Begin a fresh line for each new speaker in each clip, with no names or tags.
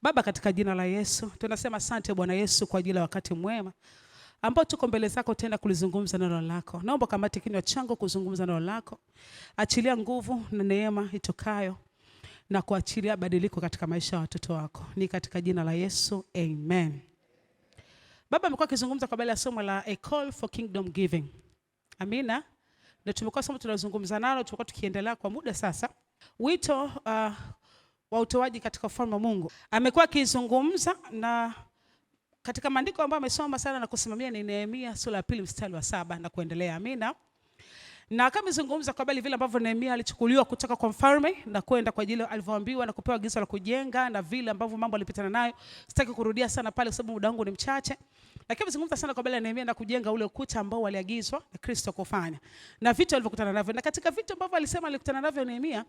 Baba, katika jina la Yesu, tunasema asante Bwana Yesu kwa ajili ya wakati mwema ambao tuko mbele zako tena kulizungumza neno lako. Naomba kamati kinywa changu kuzungumza neno lako. Achilia nguvu na neema itokayo na kuachilia badiliko katika maisha ya watoto wako. Ni katika jina la Yesu, amen. Baba amekuwa akizungumza kwa habari ya somo la A Call for Kingdom Giving. Amina. Na tumekuwa somo tunazungumza nalo, tumekuwa tukiendelea kwa muda sasa. Wito wa utoaji katika ufalme wa Mungu. Amekuwa akizungumza na katika maandiko ambayo amesoma sana na kusimamia ni Nehemia sura ya 2 mstari wa 7 na kuendelea. Amina. Na kama zungumza kwa habari vile ambavyo Nehemia alichukuliwa kutoka kwa mfalme na kwenda kwa ajili alivyoambiwa na kupewa agizo la kujenga na vile ambavyo mambo alipitana nayo. Sitaki kurudia sana pale kwa sababu muda wangu ni mchache. Lakini zungumza sana kwa habari ya Nehemia na kujenga ule ukuta ambao waliagizwa na Kristo kufanya. Na vitu alivyokutana navyo. Na katika vitu ambavyo alisema alikutana navyo Nehemia,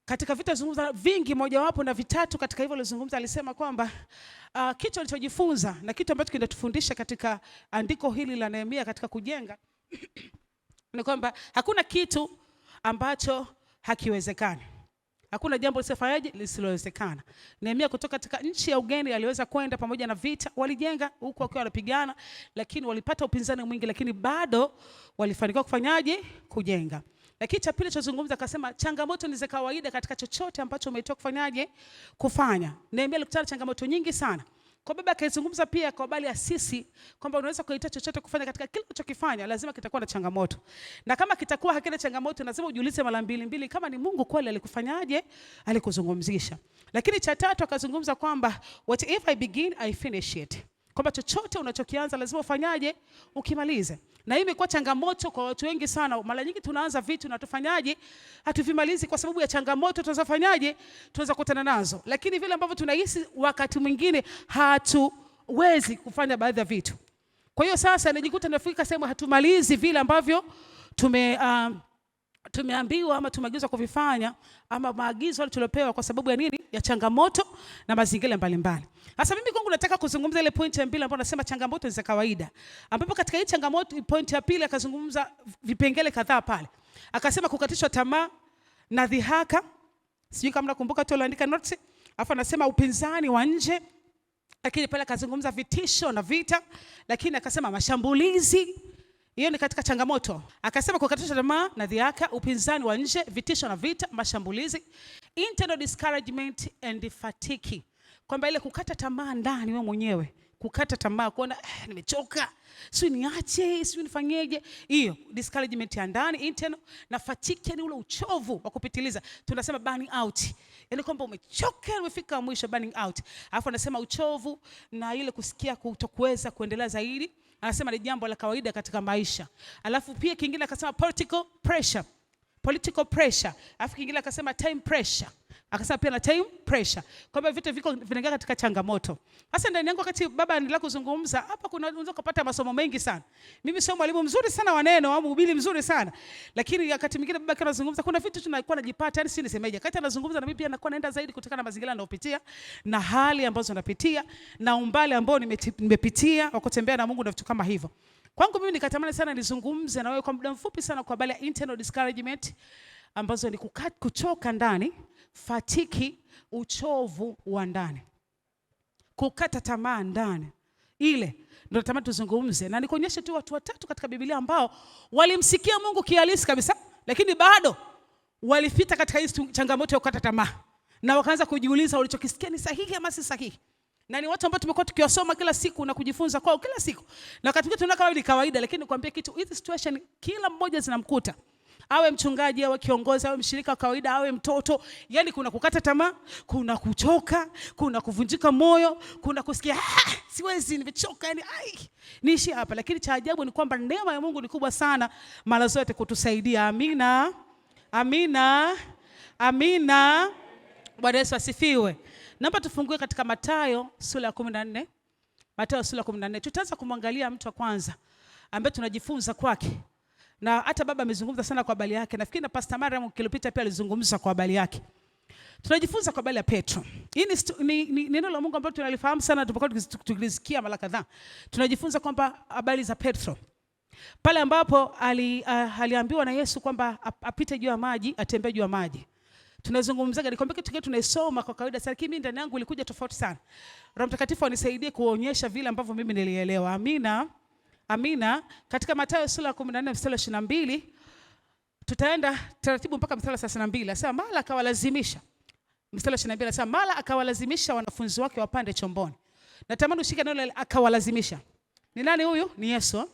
katika vitu alizungumza vingi, mojawapo na vitatu katika hivyo alizungumza, alisema kwamba kitu alichojifunza na kitu ambacho kinatufundisha katika andiko hili la Nehemia katika kujenga ni kwamba hakuna kitu ambacho hakiwezekani. Hakuna jambo lisilowezekana. Nehemia kutoka katika nchi ya ugeni aliweza kwenda pamoja na vita, walijenga huko wakiwa wanapigana, lakini walipata upinzani mwingi, lakini bado walifanikiwa kufanyaje? Kujenga. Lakini cha pili chozungumza akasema changamoto ni za kawaida katika chochote ambacho umetoka kufanyaje? Kufanya. Nehemia alikutana changamoto nyingi sana. Kwa baba akaizungumza pia kwa habari ya sisi kwamba unaweza kuita chochote kufanya katika kile unachokifanya lazima kitakuwa na changamoto. Na kama kitakuwa hakina changamoto lazima ujiulize mara mbili kama ni Mungu kweli alikufanyaje? Alikuzungumzisha. Lakini cha tatu akazungumza kwamba whatever I begin I finish it. Kwamba chochote unachokianza lazima ufanyaje? Ukimalize. Na hii imekuwa changamoto kwa watu wengi sana. Mara nyingi tunaanza vitu na tufanyaje? Hatuvimalizi kwa sababu ya changamoto tunazofanyaje? Tunaweza kukutana nazo. Lakini vile ambavyo tunahisi wakati mwingine hatuwezi kufanya baadhi ya vitu. Kwa hiyo sasa najikuta nafika sehemu hatumalizi vile ambavyo tumeambiwa ama tumeagizwa kuvifanya ama maagizo tuliopewa kwa sababu ya nini? Ya changamoto na mazingira mbalimbali. Sasa mimi kwangu nataka kuzungumza ile point ya pili ambayo nasema changamoto za kawaida. Ambapo katika hii changamoto point ya pili akazungumza vipengele kadhaa pale. Akasema kukatishwa tamaa na dhihaka. Sijui kama nakumbuka tu aliandika notes. Alafu anasema upinzani wa nje. Lakini pale akazungumza vitisho na vita, lakini akasema mashambulizi. Hiyo ni katika changamoto. Akasema kukatishwa tamaa na dhihaka, upinzani wa nje, vitisho na vita, mashambulizi, internal discouragement and fatigue. Kwamba ile kukata tamaa ndani wewe mwenyewe, kukata tamaa kuona nimechoka, sio niache, sio nifanyeje. Hiyo discouragement ya ndani internal, na fatigue ni ule uchovu wa kupitiliza. Tunasema burning out. Yaani kwamba umechoka, umefika mwisho, burning out. Alafu anasema uchovu na ile kusikia kutokuweza kuendelea zaidi. Anasema ni jambo la kawaida katika maisha. Alafu pia kingine akasema political pressure. Alafu kingine akasema time pressure. Akasema pia na time pressure. Kwamba vitu viko vinaingia katika changamoto. Sasa ndani yangu wakati baba anaendelea kuzungumza, hapa kuna unaweza kupata masomo mengi sana. Mimi sio mwalimu mzuri sana wa neno au mhubiri mzuri sana. Lakini wakati mwingine baba akiwa anazungumza kuna vitu tunakuwa najipata, yani si nisemeje. Wakati anazungumza na mimi pia nakuwa naenda zaidi kutokana na mazingira ninayopitia na hali ambazo napitia na umbali ambao nimepitia wa kutembea na Mungu na vitu kama hivyo. Kwangu mimi nikatamani sana nizungumze na wewe kwa muda mfupi sana kwa habari ya internal discouragement ambazo ni kuchoka ndani, fatigue, uchovu wa ndani. Kukata tamaa ndani. Ile ndio natamani tuzungumze na nikuonyeshe tu watu watatu katika Biblia ambao walimsikia Mungu kihalisi kabisa, lakini bado walipita katika hii changamoto ya kukata tamaa. Na wakaanza kujiuliza walichokisikia ni sahihi ama si sahihi. Na ni watu ambao tumekuwa tukiwasoma kila siku na kujifunza kwao kila siku. Na wakati mwingine tunaona kama ni kawaida, lakini nikwambie kitu, hizi situation kila mmoja zinamkuta. Awe mchungaji, awe kiongozi, awe mshirika wa kawaida, awe mtoto. Yaani kuna kukata tamaa, kuna kuchoka, kuna kuvunjika moyo, kuna kusikia siwezi, nimechoka, yani niishi hapa. Lakini cha ajabu ni kwamba neema ya Mungu ni kubwa sana mara zote kutusaidia. Amina. Amina. Amina. Bwana Yesu asifiwe. Naomba tufungue katika Mathayo sura ya 14. Mathayo sura ya 14. Tutaanza kumwangalia mtu wa kwanza ambaye tunajifunza kwake. Na hata baba amezungumza sana kwa habari yake. Nafikiri na Pastor Mariam kilopita pia alizungumza kwa habari yake. Tunajifunza kwa habari ya Petro. Hii ni neno la Mungu ambalo tunalifahamu sana, tupokuwa tukilisikia mara kadhaa. Tunajifunza kwamba habari za Petro. Pale ambapo aliambiwa na Yesu kwamba apite juu ya maji, atembee juu ya maji. Tunazungumzaga, nikwambia kitu kile tunaisoma kwa kawaida sana, lakini ndani yangu ilikuja tofauti sana. Roho Mtakatifu anisaidie kuonyesha vile ambavyo mimi nilielewa. Amina. Amina. Katika Mathayo sura ya 14 mstari wa 22 tutaenda taratibu mpaka mstari wa 32. Anasema mara akawalazimisha. Mstari wa 22 anasema mara akawalazimisha wanafunzi wake wapande chomboni. Natamani ushike neno akawalazimisha. Ni nani huyu? Ni Yesu.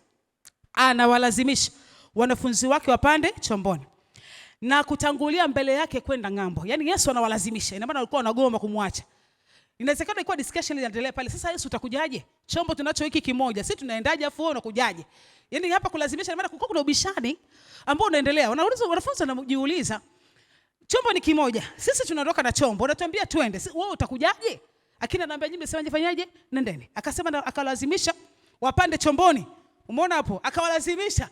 Anawalazimisha wanafunzi wake wapande chomboni na kutangulia mbele yake kwenda ng'ambo. Yaani Yesu anawalazimisha. Ina maana walikuwa wanagoma kumwacha. Inawezekana ilikuwa discussion inaendelea pale. Sasa Yesu utakujaje? Chombo tunacho hiki kimoja. Sisi tunaendaje afu wewe unakujaje? Yaani hapa kulazimisha ina maana kulikuwa kuna ubishani ambao unaendelea. Wanauliza wanafunzi wanajiuliza, chombo ni kimoja. Sisi tunaondoka na chombo. Unatuambia twende. Wewe utakujaje? Akina anaambia nyinyi msemaje, fanyaje? Nendeni. Akasema akalazimisha wapande chomboni. Umeona hapo? Akawalazimisha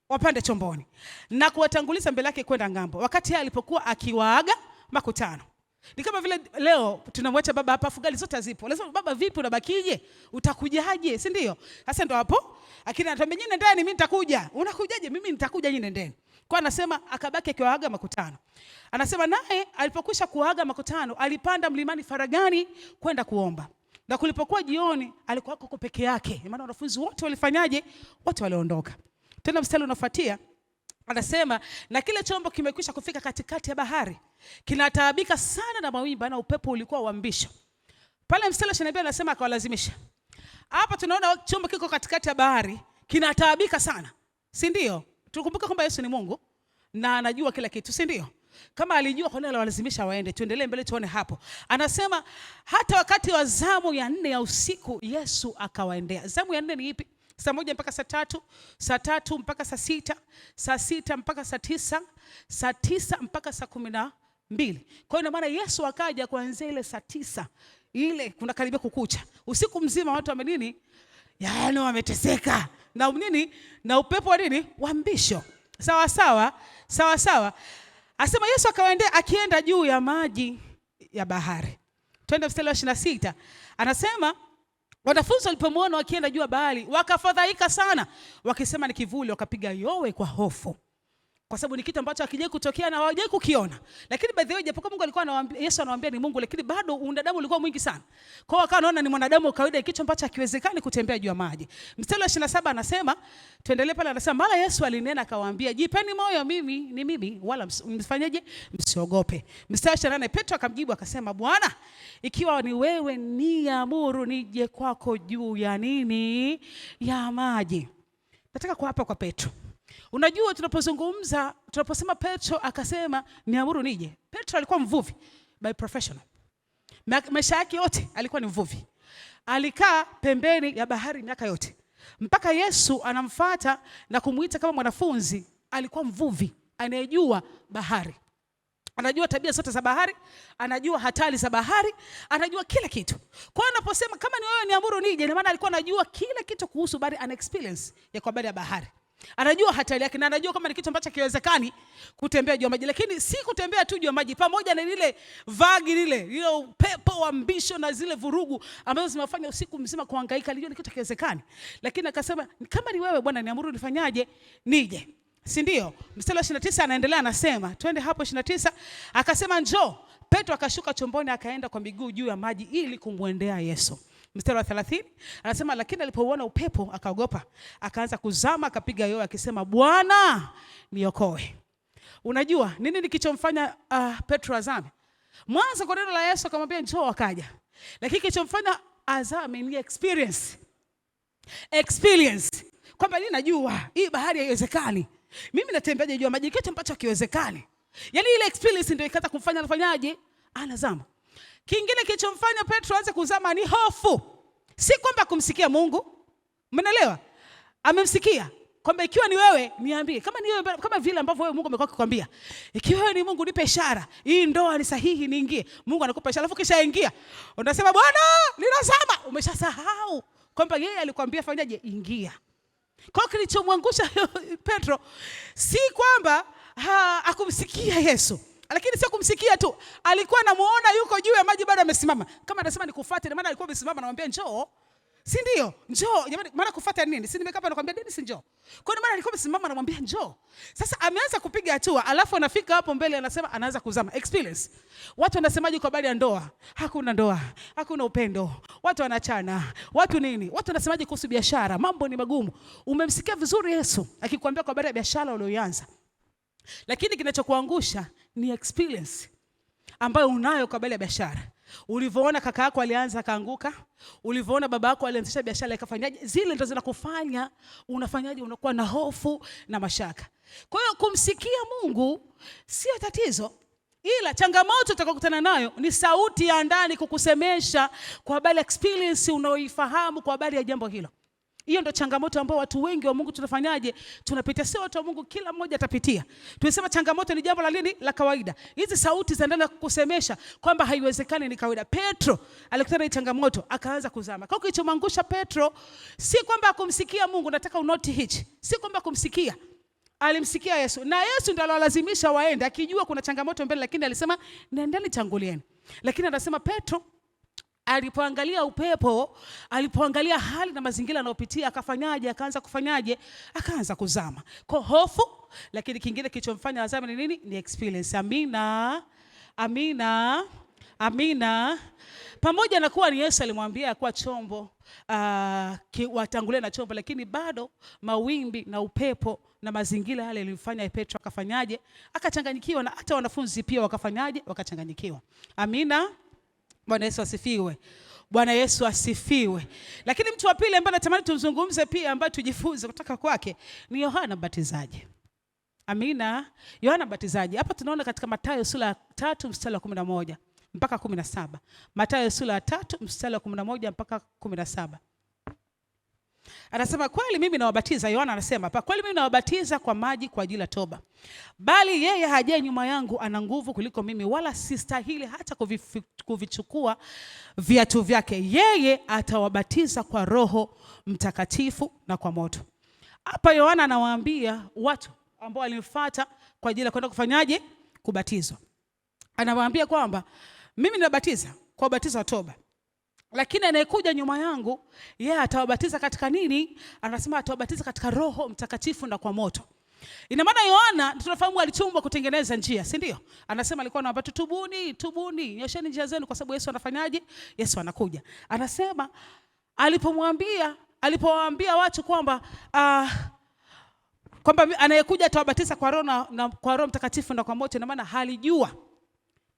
wapande chomboni na kuwatanguliza mbele yake kwenda ng'ambo. Wakati yeye alipokuwa akiwaaga makutano. Ni kama vile leo tunamwacha baba hapa, fugali zote zipo. Lazima baba, vipi unabakije? Utakujaje? Si ndio? Sasa ndo hapo akina anatuambia nyinyi nendeni, mimi nitakuja. Unakujaje? Mimi nitakuja, nyinyi nendeni. Kwa anasema akabaki akiwaaga makutano. Anasema naye alipokwisha kuaga makutano alipanda mlimani Faragani kwenda kuomba. Na kulipokuwa jioni alikuwa huko peke yake. Maana wanafunzi wote walifanyaje? Wote waliondoka. Tena mstari unafuatia anasema na kile chombo kimekwisha kufika katikati ya bahari, kinataabika sana na mawimbi na upepo ulikuwa wa mbisho. Pale mstari wa 22 anasema akawalazimisha. Hapa tunaona chombo kiko katikati ya bahari, kinataabika sana. Si ndio? Tukumbuke kwamba Yesu ni Mungu na anajua kila kitu, si ndio? Kama alijua kwa nini aliwalazimisha waende. Tuendelee mbele tuone hapo. Anasema hata wakati wa zamu ya 4 ya usiku Yesu akawaendea. Zamu ya 4 ni ipi? Saa 1 mpaka saa 3, saa 3 mpaka saa 6, saa 6 mpaka saa 9, saa 9 mpaka saa 12. Kwa hiyo ina maana Yesu akaja kuanzia ile saa 9 ile kuna karibia kukucha. Usiku mzima watu wame nini? Yaani wameteseka. Na nini? Na upepo wa nini? Wa mbisho. Sawa sawa, sawa sawa. Asema Yesu akawaendea akienda juu ya maji ya bahari. Twende mstari wa 26. Anasema wanafunzi walipomwona wakienda juu ya bahari wakafadhaika sana, wakisema ni kivuli, wakapiga yowe kwa hofu. Kwa sababu ni kitu ambacho hakijai kutokea na hawajai kukiona. Lakini by the way, japokuwa Mungu alikuwa anawaambia, Yesu anawaambia ni Mungu, lakini bado unadamu ulikuwa mwingi sana. Kwa hiyo akaona ni mwanadamu wa kawaida, kitu ambacho hakiwezekani kutembea juu ya maji. Mstari wa 27 anasema, tuendelee pale, anasema mara Yesu alinena akawaambia, jipeni moyo, mimi ni mimi, wala msifanyeje? Msiogope. Mstari wa 28 Petro akamjibu akasema, Bwana, ikiwa ni wewe niamuru nije kwako juu ya nini? Ya maji. Nataka kwa hapa kwa Petro. Unajua tunaposema Petro akasema niamuru nije. Petro alikuwa mvuvi by professional. Maisha yake yote alikuwa ni mvuvi. Alikaa pembeni ya bahari miaka yote. Mpaka Yesu anamfuata na kumuita kama mwanafunzi, alikuwa mvuvi, anayejua bahari. Anajua tabia zote za bahari, anajua hatari za bahari, anajua kila kitu. Kwa hiyo anaposema kama ni wewe niamuru nije, ina maana alikuwa anajua kila kitu kuhusu bahari, ana experience ya kwa habari ya bahari. Anajua hatari yake na anajua kama ni kitu ambacho kiwezekani kutembea juu ya maji, lakini si kutembea tu juu ya maji, pamoja na ile vagi ile upepo wa mbisho na zile vurugu ambazo zimefanya usiku mzima kuhangaika, alijua ni kitu kiwezekani. Lakini akasema kama ni wewe Bwana niamuru nifanyaje? Nije. Si ndio? Mstari wa 29 anaendelea anasema, twende hapo 29, akasema njoo. Petro akashuka chomboni akaenda kwa miguu juu ya maji ili kumwendea Yesu. Mstari wa 30 anasema lakini alipouona upepo akaogopa, akaanza kuzama, akapiga yowe akisema, Bwana niokoe. Unajua nini kilichomfanya Petro azame? Mwanzo kwa neno la Yesu akamwambia njoo, akaja. Lakini kilichomfanya azame ni experience. Kwamba mimi najua hii bahari haiwezekani. Mimi natembeaje juu ya maji, kitu ambacho hakiwezekani. Yaani ile experience ndio ikata kumfanya anafanyaje? Anazama. Kingine kilichomfanya Petro aanze kuzama ni hofu. Si kwamba kumsikia Mungu. Umeelewa? Amemsikia. Kwamba ikiwa ni wewe niambie. Kama ni wewe, kama vile ambavyo wewe Mungu amekuwa akikwambia, ikiwa wewe ni Mungu nipe ishara. Hii ndoa ni sahihi niingie. Mungu anakupa ishara, alafu kisha ingia. Unasema Bwana, ninazama. Umeshasahau kwamba yeye alikwambia fanyaje? Ingia. Kwa kilichomwangusha Petro si kwamba akumsikia Yesu, lakini sio kumsikia tu, alikuwa anamuona yuko juu ya maji bado amesimama. Kama anasema nikufuate, na maana alikuwa amesimama anamwambia njoo. Si ndio? Njoo. Jamani, maana kufuata nini? Si nimekaa hapa nakwambia Dennis njoo. Kwa nini maana nilikuwa nimesimama namwambia njoo. Sasa ameanza kupiga hatua, alafu anafika hapo mbele anasema anaanza kuzama. Experience. Watu wanasemaje kwa habari ya ndoa? Hakuna ndoa, hakuna upendo. Watu wanachana. Watu nini? Watu wanasemaje kuhusu biashara? Mambo ni magumu. Umemsikia vizuri Yesu akikwambia kwa habari ya biashara uliyoanza. Lakini kinachokuangusha ni experience ambayo unayo kwa habari ya biashara. Ulivyoona kaka yako alianza akaanguka, ulivyoona baba yako alianzisha biashara ikafanyaje, zile ndo zinakufanya unafanyaje, unakuwa na hofu na mashaka. Kwa hiyo kumsikia Mungu sio tatizo, ila changamoto utakayokutana nayo ni sauti ya ndani kukusemesha kwa habari ya experience unaoifahamu kwa habari ya jambo hilo. Hiyo ndio changamoto ambayo watu wengi wa Mungu tunafanyaje? Tunapitia. Sio watu wa Mungu, kila mmoja atapitia. Tunasema changamoto ni jambo la nini? La kawaida. Hizi sauti za ndani kukusemesha kwamba haiwezekani ni kawaida. Petro alikutana na changamoto akaanza kuzama. Kwa kilichomangusha Petro si kwamba akumsikia Mungu, nataka unoti hichi. Si kwamba kumsikia. Alimsikia Yesu. Na Yesu ndiye alolazimisha waende akijua kuna changamoto mbele, lakini alisema nendeni tangulieni. Lakini anasema Petro alipoangalia upepo, alipoangalia hali na mazingira anayopitia, akafanyaje? Akaanza kufanyaje? Akaanza kuzama. Kwa hofu, lakini kingine kilichomfanya azame ni nini? Ni experience. Amina. Amina. Amina. Pamoja na kuwa ni Yesu alimwambia kuwa chombo, watangulie na chombo, lakini bado mawimbi na upepo na mazingira yale yalimfanya Petro akafanyaje? Akachanganyikiwa, na hata wanafunzi pia wakafanyaje? Wakachanganyikiwa. Amina. Bwana Yesu asifiwe. Bwana Yesu asifiwe. Lakini mtu wa pili ambaye natamani tumzungumze pia, ambaye tujifunze kutoka kwake, ni Yohana Mbatizaji. Amina. Yohana Mbatizaji. Hapa tunaona katika Mathayo sura ya 3 mstari wa 11 mpaka 17. Mathayo sura ya 3 mstari wa 11 mpaka 17. Anasema kweli mimi nawabatiza, Yohana anasema hapa, kweli mimi nawabatiza kwa maji kwa ajili ya toba. Bali yeye hajaye nyuma yangu ana nguvu kuliko mimi, wala sistahili hata kuvichukua viatu vyake. Yeye atawabatiza kwa Roho Mtakatifu na kwa moto. Hapa Yohana anawaambia watu ambao walimfuata kwa ajili ya kwenda kufanyaje? Kubatizwa. Anawaambia kwamba mimi nabatiza kwa ubatizo wa toba, lakini anayekuja nyuma yangu yeye atawabatiza katika nini? Anasema atawabatiza katika Roho Mtakatifu na kwa moto. Ina maana Yohana tunafahamu alitumwa kutengeneza njia, si ndio? Anasema alikuwa anawaambia tubuni, tubuni, nyosheni njia zenu kwa sababu Yesu anafanyaje? Yesu anakuja. Anasema alipowaambia watu kwamba anayekuja atawabatiza kwa Roho na kwa Roho Mtakatifu na kwa moto, ina maana halijua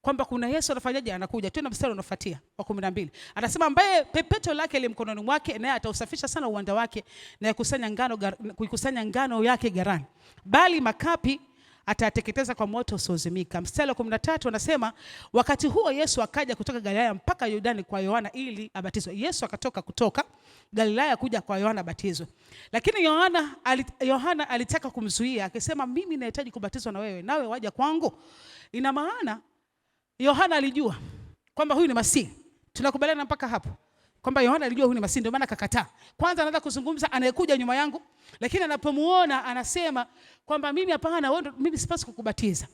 kwamba kuna Yesu anafanyaje? Anakuja. Tuna mstari unafuatia wa 12. Anasema ambaye pepeto lake li mkononi mwake, naye atausafisha sana uwanda wake na kuikusanya ngano yake gharani, bali makapi atateketeza kwa moto usiozimika. Mstari wa 13 anasema wakati huo Yesu akaja kutoka Galilaya mpaka Yordani kwa Yohana ili abatizwe. Yesu akatoka kutoka Galilaya kuja kwa Yohana abatizwe. Lakini Yohana alitaka kumzuia, akisema mimi nahitaji kubatizwa na wewe, nawe waja kwangu? Ina maana Yohana alijua kwamba huyu ni Masihi. Tunakubaliana mpaka hapo kwamba Yohana alijua huyu ni Masihi, ndio maana akakataa. Kwanza anaanza kuzungumza anayekuja nyuma yangu, lakini anapomuona anasema kwamba mimi hapana, wewe mimi sipaswi kukubatiza.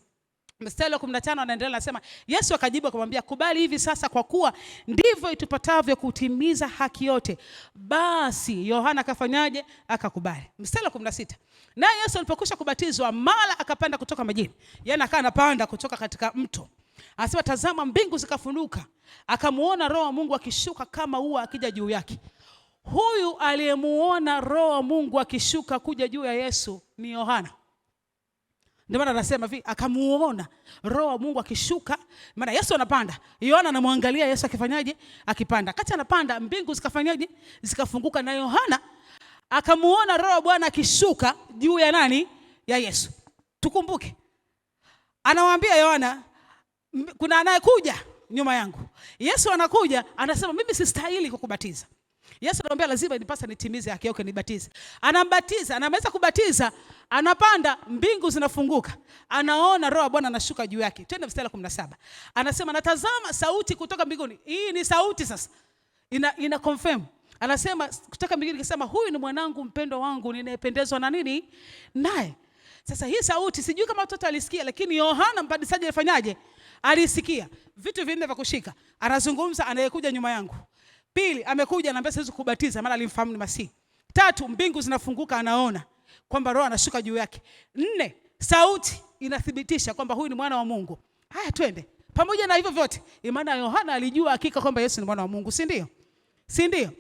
Mstari wa 15 anaendelea anasema Yesu akajibu akamwambia, kubali hivi sasa, kwa kuwa ndivyo itupatavyo kutimiza haki yote. Basi Yohana akafanyaje? Akakubali. Mstari wa 16. Naye Yesu alipokwisha kubatizwa, mara akapanda kutoka majini. Yaani akawa anapanda kutoka katika mto. Anasema tazama, mbingu zikafunuka, akamuona Roho wa Mungu akishuka kama ua akija juu yake. Huyu aliyemuona Roho wa Mungu akishuka kuja juu ya Yesu ni Yohana. Ndio maana anasema hivi, akamuona Roho wa Mungu akishuka, maana Yesu anapanda, Yohana anamwangalia Yesu akifanyaje? Akipanda. Kati anapanda, mbingu zikafanyaje? Zikafunguka, na Yohana akamuona Roho wa Bwana akishuka juu ya nani? Ya Yesu. Tukumbuke, anawaambia Yohana kuna anayekuja nyuma yangu. Yesu anakuja, anasema mimi sistahili kukubatiza. Yesu anamwambia lazima nipasa nitimize haki yake nibatize. Anambatiza, anaweza kubatiza, anapanda, mbingu zinafunguka. Anaona Roho wa Bwana anashuka juu yake. Twende mstari wa 17. Anasema natazama sauti kutoka mbinguni. Hii ni sauti sasa. Ina confirm. Anasema kutoka mbinguni ikisema huyu ni mwanangu mpendwa wangu ninayependezwa na nini? Naye. Sasa hii sauti sijui kama watoto alisikia, lakini Yohana Mbatizaji alifanyaje? Alisikia. Vitu vinne vya kushika. Anazungumza anayekuja nyuma yangu. Pili, amekuja anambia siwezi kubatiza maana alimfahamu ni Masihi. Tatu, mbingu zinafunguka anaona kwamba Roho anashuka juu yake. 4, sauti inathibitisha kwamba huyu ni mwana wa Mungu. Haya twende. Pamoja na hivyo vyote, imani ya Yohana alijua hakika kwamba Yesu ni mwana wa Mungu, si ndio? Si ndio?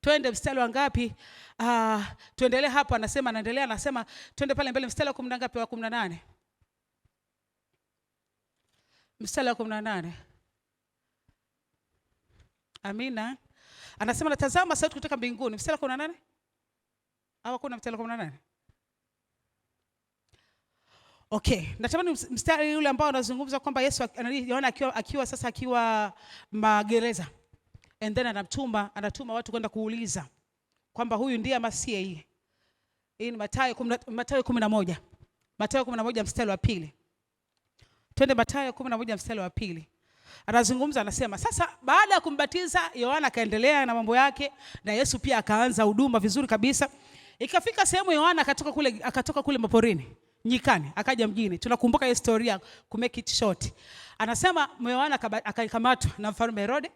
Twende mstari wa ngapi? Tuendelee hapo, anasema twende pale mbele mstari wa 10 ngapi? Wa 18. Mstari wa 18. Amina. Anasema natazama sauti kutoka mbinguni. Mstari wa 18? Au kuna mstari wa 18? Okay, natamani mstari ule ambao anazungumza kwamba Yesu Yohana akiwa magereza. And then anatuma watu kwenda kuuliza kwamba huyu ndiye Masihi. Hii ni Mathayo 11. Mathayo 11 mstari wa 2. Twende Mathayo 11 mstari wa 2. Anazungumza anasema, sasa baada ya kumbatiza Yohana akaendelea na mambo yake na Yesu pia akaanza huduma vizuri kabisa. Ikafika sehemu Yohana akatoka kule maporini, nyikani, akaja mjini. Tunakumbuka historia ku make it short. Anasema Yohana akakamatwa na mfalme Herode,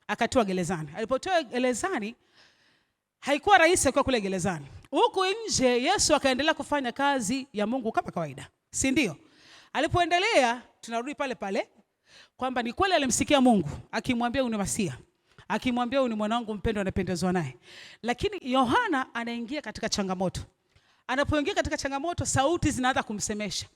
akatiwa gerezani. Alipotoa gerezani, haikuwa rahisi kwa kule gerezani. Huko nje Yesu akaendelea kufanya kazi ya Mungu kama kawaida, si ndio? Alipoendelea, tunarudi pale pale kwamba ni kweli alimsikia Mungu akimwambia huyu ni Masihi, akimwambia huyu ni mwanangu mpendwa anapendezwa naye. Lakini Yohana anaingia katika changamoto. Anapoingia katika changamoto, sauti zinaanza kumsemesha.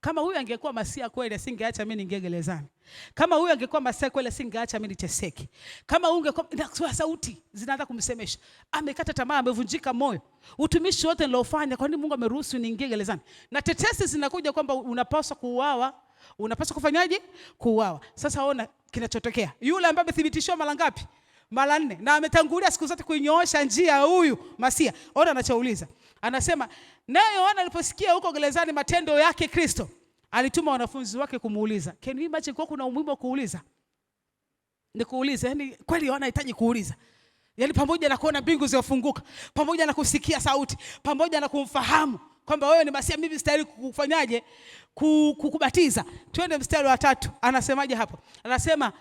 Kama huyu angekuwa Masihi kweli asingeacha mimi ningie gerezani. Kama huyu angekuwa Masihi kweli asingeacha mimi niteseke. Kama ungekuwa, sauti zinaanza kumsemesha. Amekata tamaa, amevunjika moyo. Utumishi wote nilofanya, kwa nini Mungu ameruhusu niingie gerezani? Na tetesi zinakuja kwamba unapaswa kuuawa. Unapaswa kufanyaje? Kuuawa. Sasa ona kinachotokea. Yule ambaye amethibitishwa mara ngapi? Mara 4. Na ametangulia siku zote kuinyoosha njia huyu Masihi. Ona anachouliza. Anasema, naye Yohana aliposikia huko gerezani matendo yake Kristo, alituma wanafunzi wake kumuuliza. Can you imagine kwa kuna umuhimu wa kuuliza? Ni kuuliza, yani kweli Yohana anahitaji kuuliza. Yani pamoja na kuona mbingu zinafunguka, pamoja na kusikia sauti, pamoja na kumfahamu kwamba wewe ni Masihi, mimi stahili kukufanyaje? Kukubatiza. Twende mstari wa 3. Anasemaje hapo? Anasema,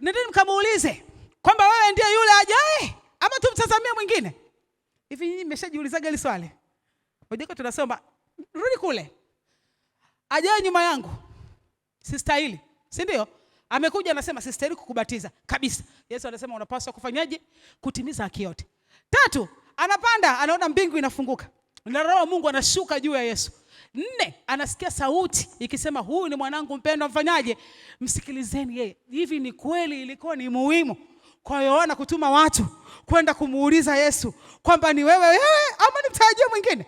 nendeni mkamuulize kwamba wewe ndiye yule ajaye ama tumtazamie mwingine. Hivi nyinyi mmeshajiulizaga hili swali? Wajiko tunasoma, rudi kule. Ajaye nyuma yangu sistahili, si ndio? Amekuja anasema sistahili kukubatiza kabisa. Yesu anasema unapaswa kufanyaje? Kutimiza haki yote. 3, anapanda, anaona mbingu inafunguka. Na Roho wa Mungu anashuka juu ya Yesu. 4, anasikia sauti ikisema huyu ni mwanangu mpendwa, mfanyaje? Msikilizeni yeye. Hivi ni kweli ilikuwa ni muhimu kwa Yohana kutuma watu kwenda kumuuliza Yesu kwamba ni wewe ama ni mtarajio mwingine?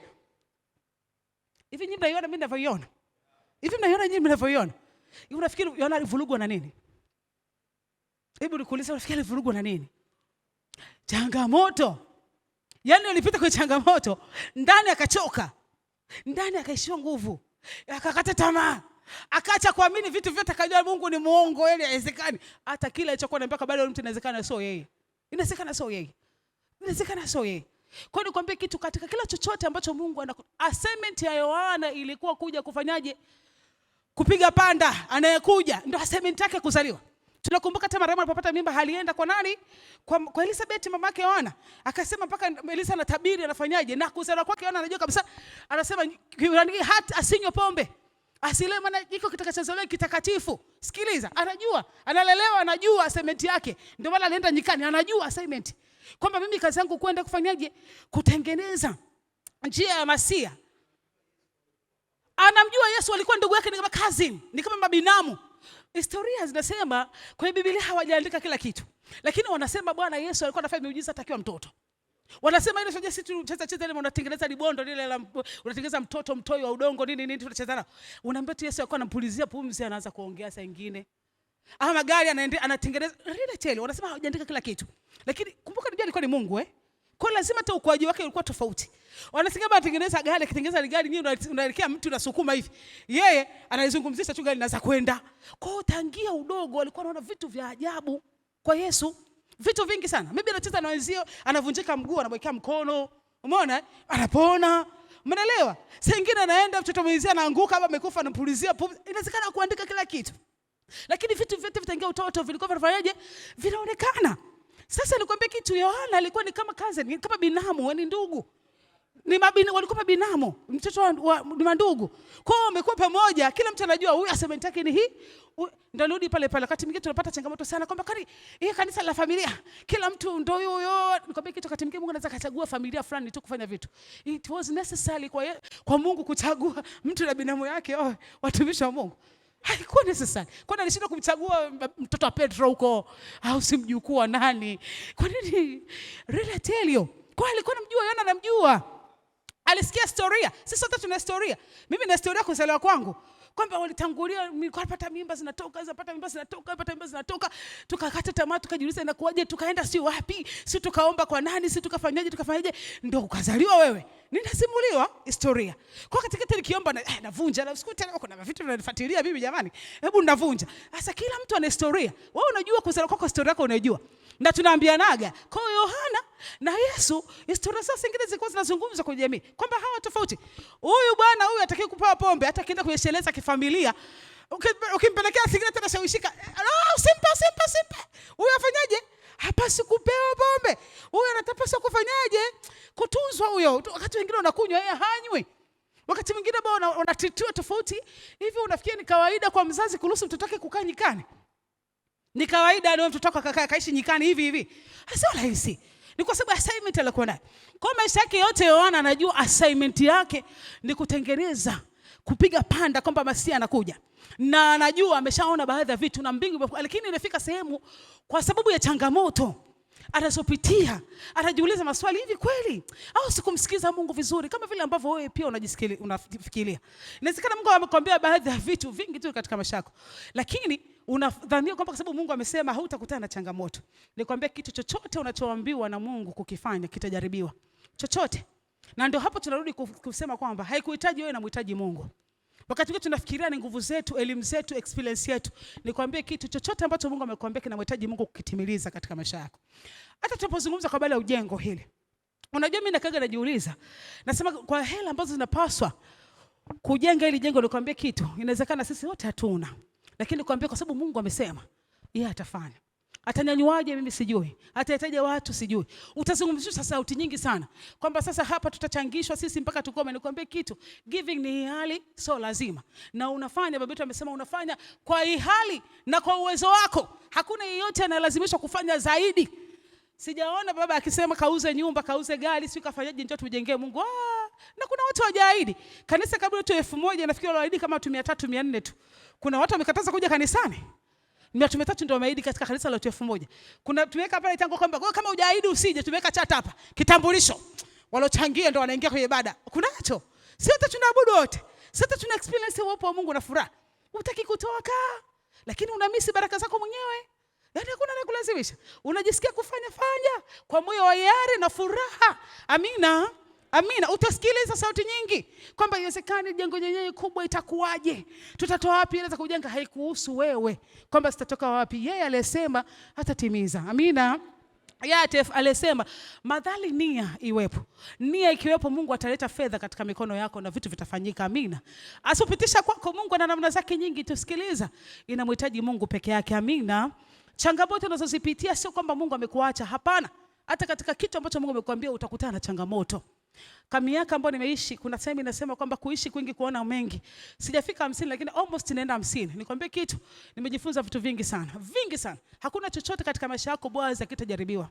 Hivi nyinyi mnaiona mimi ninavyoiona? Hivi mnaiona nyinyi mnavyoiona? Hivi unafikiri Yohana alivurugwa na nini? Hebu nikuulize, unafikiri alivurugwa na nini? Changamoto. Yaani alipita kwa changamoto, ndani akachoka. Ndani akaishiwa nguvu. Akakata tamaa. Akaacha kuamini vitu vyote, akajua Mungu ni muongo, yeye haiwezekani. Hata kile alichokuwa anambia bado mtu inawezekana sio yeye. Inawezekana sio yeye. Inawezekana sio yeye. Kwa hiyo nikwambie kitu, katika kila chochote ambacho Mungu assignment ya Yohana ilikuwa kuja kufanyaje? Kupiga panda anayekuja, ndio assignment yake kuzaliwa. Tunakumbuka hata Mariamu alipopata mimba alienda kwa nani? Kwa Elizabeth mama yake Yohana. Akasema mpaka Elisa anatabiri anafanyaje? Na kuzaliwa kwake Yohana anajua kabisa. Anasema hata asinywe pombe. Asile maana iko kitakachozaliwa kitakatifu. Sikiliza, anajua, analelewa, anajua assignment yake. Ndio maana alienda nyikani, anajua assignment. Kwamba mimi kazi yangu kwenda kufanyaje? Kutengeneza njia ya Masihi. Anamjua Yesu, alikuwa ndugu yake, ni kama cousin, ni kama mabinamu. Historia zinasema kwa Biblia hawajaandika kila kitu. Lakini wanasema Bwana Yesu alikuwa anafanya miujiza atakiwa mtoto. Wanasema ile sio sisi tunacheza ile unatengeneza libondo lile la unatengeneza mtoto mtoi wa udongo nini tunacheza nao. Unaambia tu Yesu alikuwa anampulizia pumzi, anaanza kuongea saa nyingine. Ama magari anatengeneza ile tele. Wanasema hawajaandika kila kitu. Lakini kumbuka ndio alikuwa ni Mungu Kwa lazima hata ukuaji wake ulikuwa tofauti. Wanasema anatengeneza gari, akitengeneza gari nyinyi unaelekea mtu unasukuma hivi. Yeye analizungumzisha tu gari linaanza kwenda. Kwa hiyo tangia udogo alikuwa anaona vitu vya ajabu kwa Yesu. Vitu vingi sana. Maybe anacheza na wenzio, anavunjika mguu, anamwekea mkono. Umeona? Anapona. Umeelewa? Saa nyingine anaenda mtoto mwenzia anaanguka kama amekufa, anampulizia pumzi. Inawezekana kuandika kila kitu. Lakini vitu vyote vitangia utoto vilikuwa vinafanyaje? Vinaonekana. Sasa nikwambie kitu, Yohana alikuwa ni kama cousin, kama binamu, ni ndugu. Walikuwa binamu, mtoto ni mandugu. Kwa hiyo wamekuwa pamoja, kila mtu anajua huyu assignment yake ni hii. Ndio rudi pale pale. Wakati mwingine tunapata changamoto sana kwamba hii kanisa la familia, kila mtu ndio huyo. Nikwambie kitu, wakati mwingine Mungu anaweza kuchagua familia fulani tu kufanya vitu. It was necessary kwa Mungu kuchagua mtu na binamu yake watumishi wa Mungu. Haikuwa necessary. Kwani alishinda kumchagua mtoto wa Petro huko au si mjukuu wa nani? Kwa nini? Really tell you. Kwa alikuwa anamjua, Yohana anamjua. Alisikia historia. Sisi sote tuna historia. Mimi na historia kuzaliwa kwangu. Kwamba walitangulia, nilikuwa napata mimba zinatoka, tukakata tamaa, tukajiuliza inakuaje, tukaenda si wapi, si tukaomba kwa nani, si tukafanyaje, ndio ukazaliwa wewe. Ninasimuliwa historia. Kwa katikati nikiomba navunja, na usiku tena kuna vitu vinanifuatilia mimi jamani. Hebu navunja. Sasa kila mtu ana historia. Wewe unajua kuzaliwa kwako, historia yako unajua. Na tunaambianaga. Kwa Yohana na Yesu, historia sasa zingine zilikuwa zinazungumza kwa jamii kwamba hawa tofauti. Huyu bwana huyu atakaye kupewa pombe, hata kienda kuisheleza kifamilia, ukimpelekea sigara tena shawishika, simpa. Huyu afanyaje? Hapasi kupewa pombe. Huyu anatapaswa kufanyaje? Kutunzwa huyo. Wakati wengine wanakunywa, yeye hanywi. Wakati mwingine bwana wanatitiwa tofauti. Hivi unafikia ni kawaida kwa mzazi kuruhusu mtoto wake kukaa nyikani? Ni kawaida ndio mtoto wako kaishi nyikani hivi? Sio rahisi. Ni kwa sababu assignment alikuwa nayo. Kwa maisha yake yote Yohana anajua assignment yake ni kutengeneza, kupiga panda kwamba Masia anakuja. Na anajua ameshaona baadhi ya vitu na mbingu, lakini inafika sehemu kwa sababu ya changamoto anazopitia, anajiuliza maswali, hivi kweli au sikumsikiza Mungu vizuri, kama vile ambavyo wewe pia unafikiria. Inawezekana Mungu amekwambia baadhi ya vitu vingi tu katika maisha yako, lakini unadhania kwamba kwa sababu Mungu amesema hautakutana na changamoto. Nikwambia kitu chochote unachoambiwa na Mungu kukifanya kitajaribiwa. Chochote. Na ndio hapo tunarudi kusema kwamba haikuhitaji wewe, unamhitaji Mungu. Wakati wetu tunafikiria ni nguvu zetu, elimu zetu, experience yetu, nikwambie kitu chochote ambacho Mungu amekwambia kinamhitaji Mungu kukitimiliza katika maisha yako. Hata tunapozungumza kwa habari ya ujengo hili, unajua mimi nakaga najiuliza, nasema kwa hela ambazo zinapaswa kujenga hili jengo, nikwambie kitu, inawezekana sisi wote hatuna. Lakini nikwambie kwa sababu Mungu amesema, yeye atafanya. Atanyanyuaje mimi sijui. Atahitaji watu sijui. Utazungumzishwa sauti nyingi sana kwamba sasa hapa tutachangishwa sisi mpaka tukome. Nikwambie kitu, giving ni hiari, so lazima. Na unafanya, baba yetu amesema unafanya kwa hiari na kwa uwezo wako. Hakuna yeyote analazimishwa kufanya zaidi. Sijaona baba akisema kauze nyumba, kauze gari, si kafanyaje njoo tujengee Mungu. Na kuna watu hawajaahidi. Kanisa kabla tu 1000 nafikiri waliahidi kama watu 300 400 tu. Kuna watu wamekataza kuja kanisani. Ni watu 300 ndio wameahidi katika kanisa la 1000. Kuna tumeweka pale tango kwamba kama hujaahidi usije, tumeweka chata hapa. Kitambulisho. Walochangia ndio wanaingia kwenye ibada. Kunacho. Si wote tunaabudu wote. Sasa tuna experience uwepo wa Mungu na furaha. Hutaki kutoka, lakini unamisi baraka zako mwenyewe. Yaani hakuna anayekulazimisha. Unajisikia kufanya kwa moyo wa hiari na furaha. Amina. Amina. Utasikiliza sauti nyingi kwamba iwezekani jengo nyenyewe kubwa itakuwaje? Tutatoa wapi ile za kujenga? Haikuhusu wewe kwamba sitatoka wapi. Yeye aliyesema hatatimiza. Amina. Yatef alisema madhali nia iwepo. Nia ikiwepo, Mungu ataleta fedha katika mikono yako na vitu vitafanyika. Amina. Asipitisha kwako, Mungu ana namna zake nyingi, tusikiliza. Inamhitaji Mungu peke yake. Amina. Changamoto unazozipitia sio kwamba Mungu amekuacha, hapana. Hata katika kitu ambacho Mungu amekwambia utakutana na changamoto. Kwa miaka ambayo nimeishi, kuna sehemu inasema kwamba kuishi kwingi kuona mengi. Sijafika 50 lakini almost naenda 50. Nikwambie kitu, nimejifunza vitu vingi sana. Vingi sana. Hakuna chochote katika maisha yako bwaza kitajaribiwa.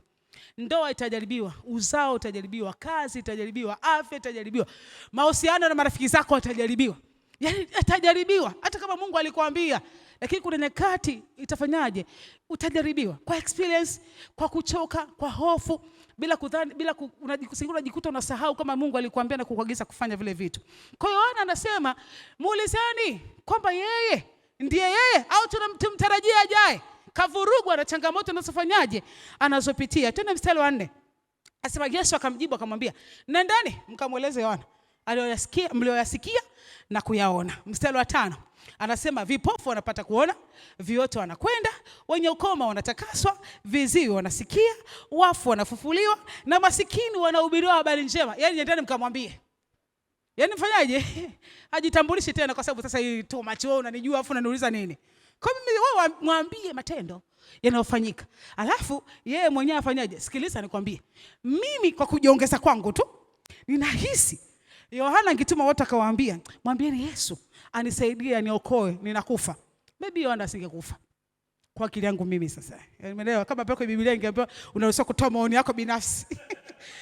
Ndoa itajaribiwa, uzao utajaribiwa, kazi itajaribiwa, afya itajaribiwa, mahusiano na marafiki zako yatajaribiwa. Yaani itajaribiwa. Hata kama Mungu alikwambia, lakini kuna nyakati itafanyaje? Utajaribiwa kwa experience, kwa kuchoka, kwa hofu, bila kudhani, unajikuta unasahau kama Mungu alikwambia na kukuagiza kufanya vile vitu. Kwa hiyo Yohana anasema, muulizeni kwamba yeye ndiye yeye au tunamtarajia ajaye. Kavurugwa na changamoto anazofanyaje? Anazopitia. Tena mstari wa 4. Asema Yesu akamjibu akamwambia, nendeni mkamweleze Yohana mlioyasikia na kuyaona. Mstari wa 5. Anasema vipofu wanapata kuona, viwete wanakwenda, wenye ukoma wanatakaswa, viziwi wanasikia, wafu wanafufuliwa, na masikini wanahubiriwa habari njema. Yaani nendeni mkamwambie. Yaani mfanyaje? Hajitambulishi tena kwa sababu sasa hii too much wewe unanijua afu unaniuliza nini? Kwa mimi wewe mwambie matendo yanayofanyika. Alafu yeye mwenyewe afanyaje? Sikiliza nikwambie. Mimi kwa kujiongeza kwangu tu ninahisi Yohana angetuma watu akawaambia, mwambieni Yesu anisaidie aniokoe ninakufa. Maybe Yohana asingekufa. Kwa akili yangu mimi sasa. Umeelewa? Kama pako Biblia ingeambiwa unaweza kutoa maoni yako binafsi.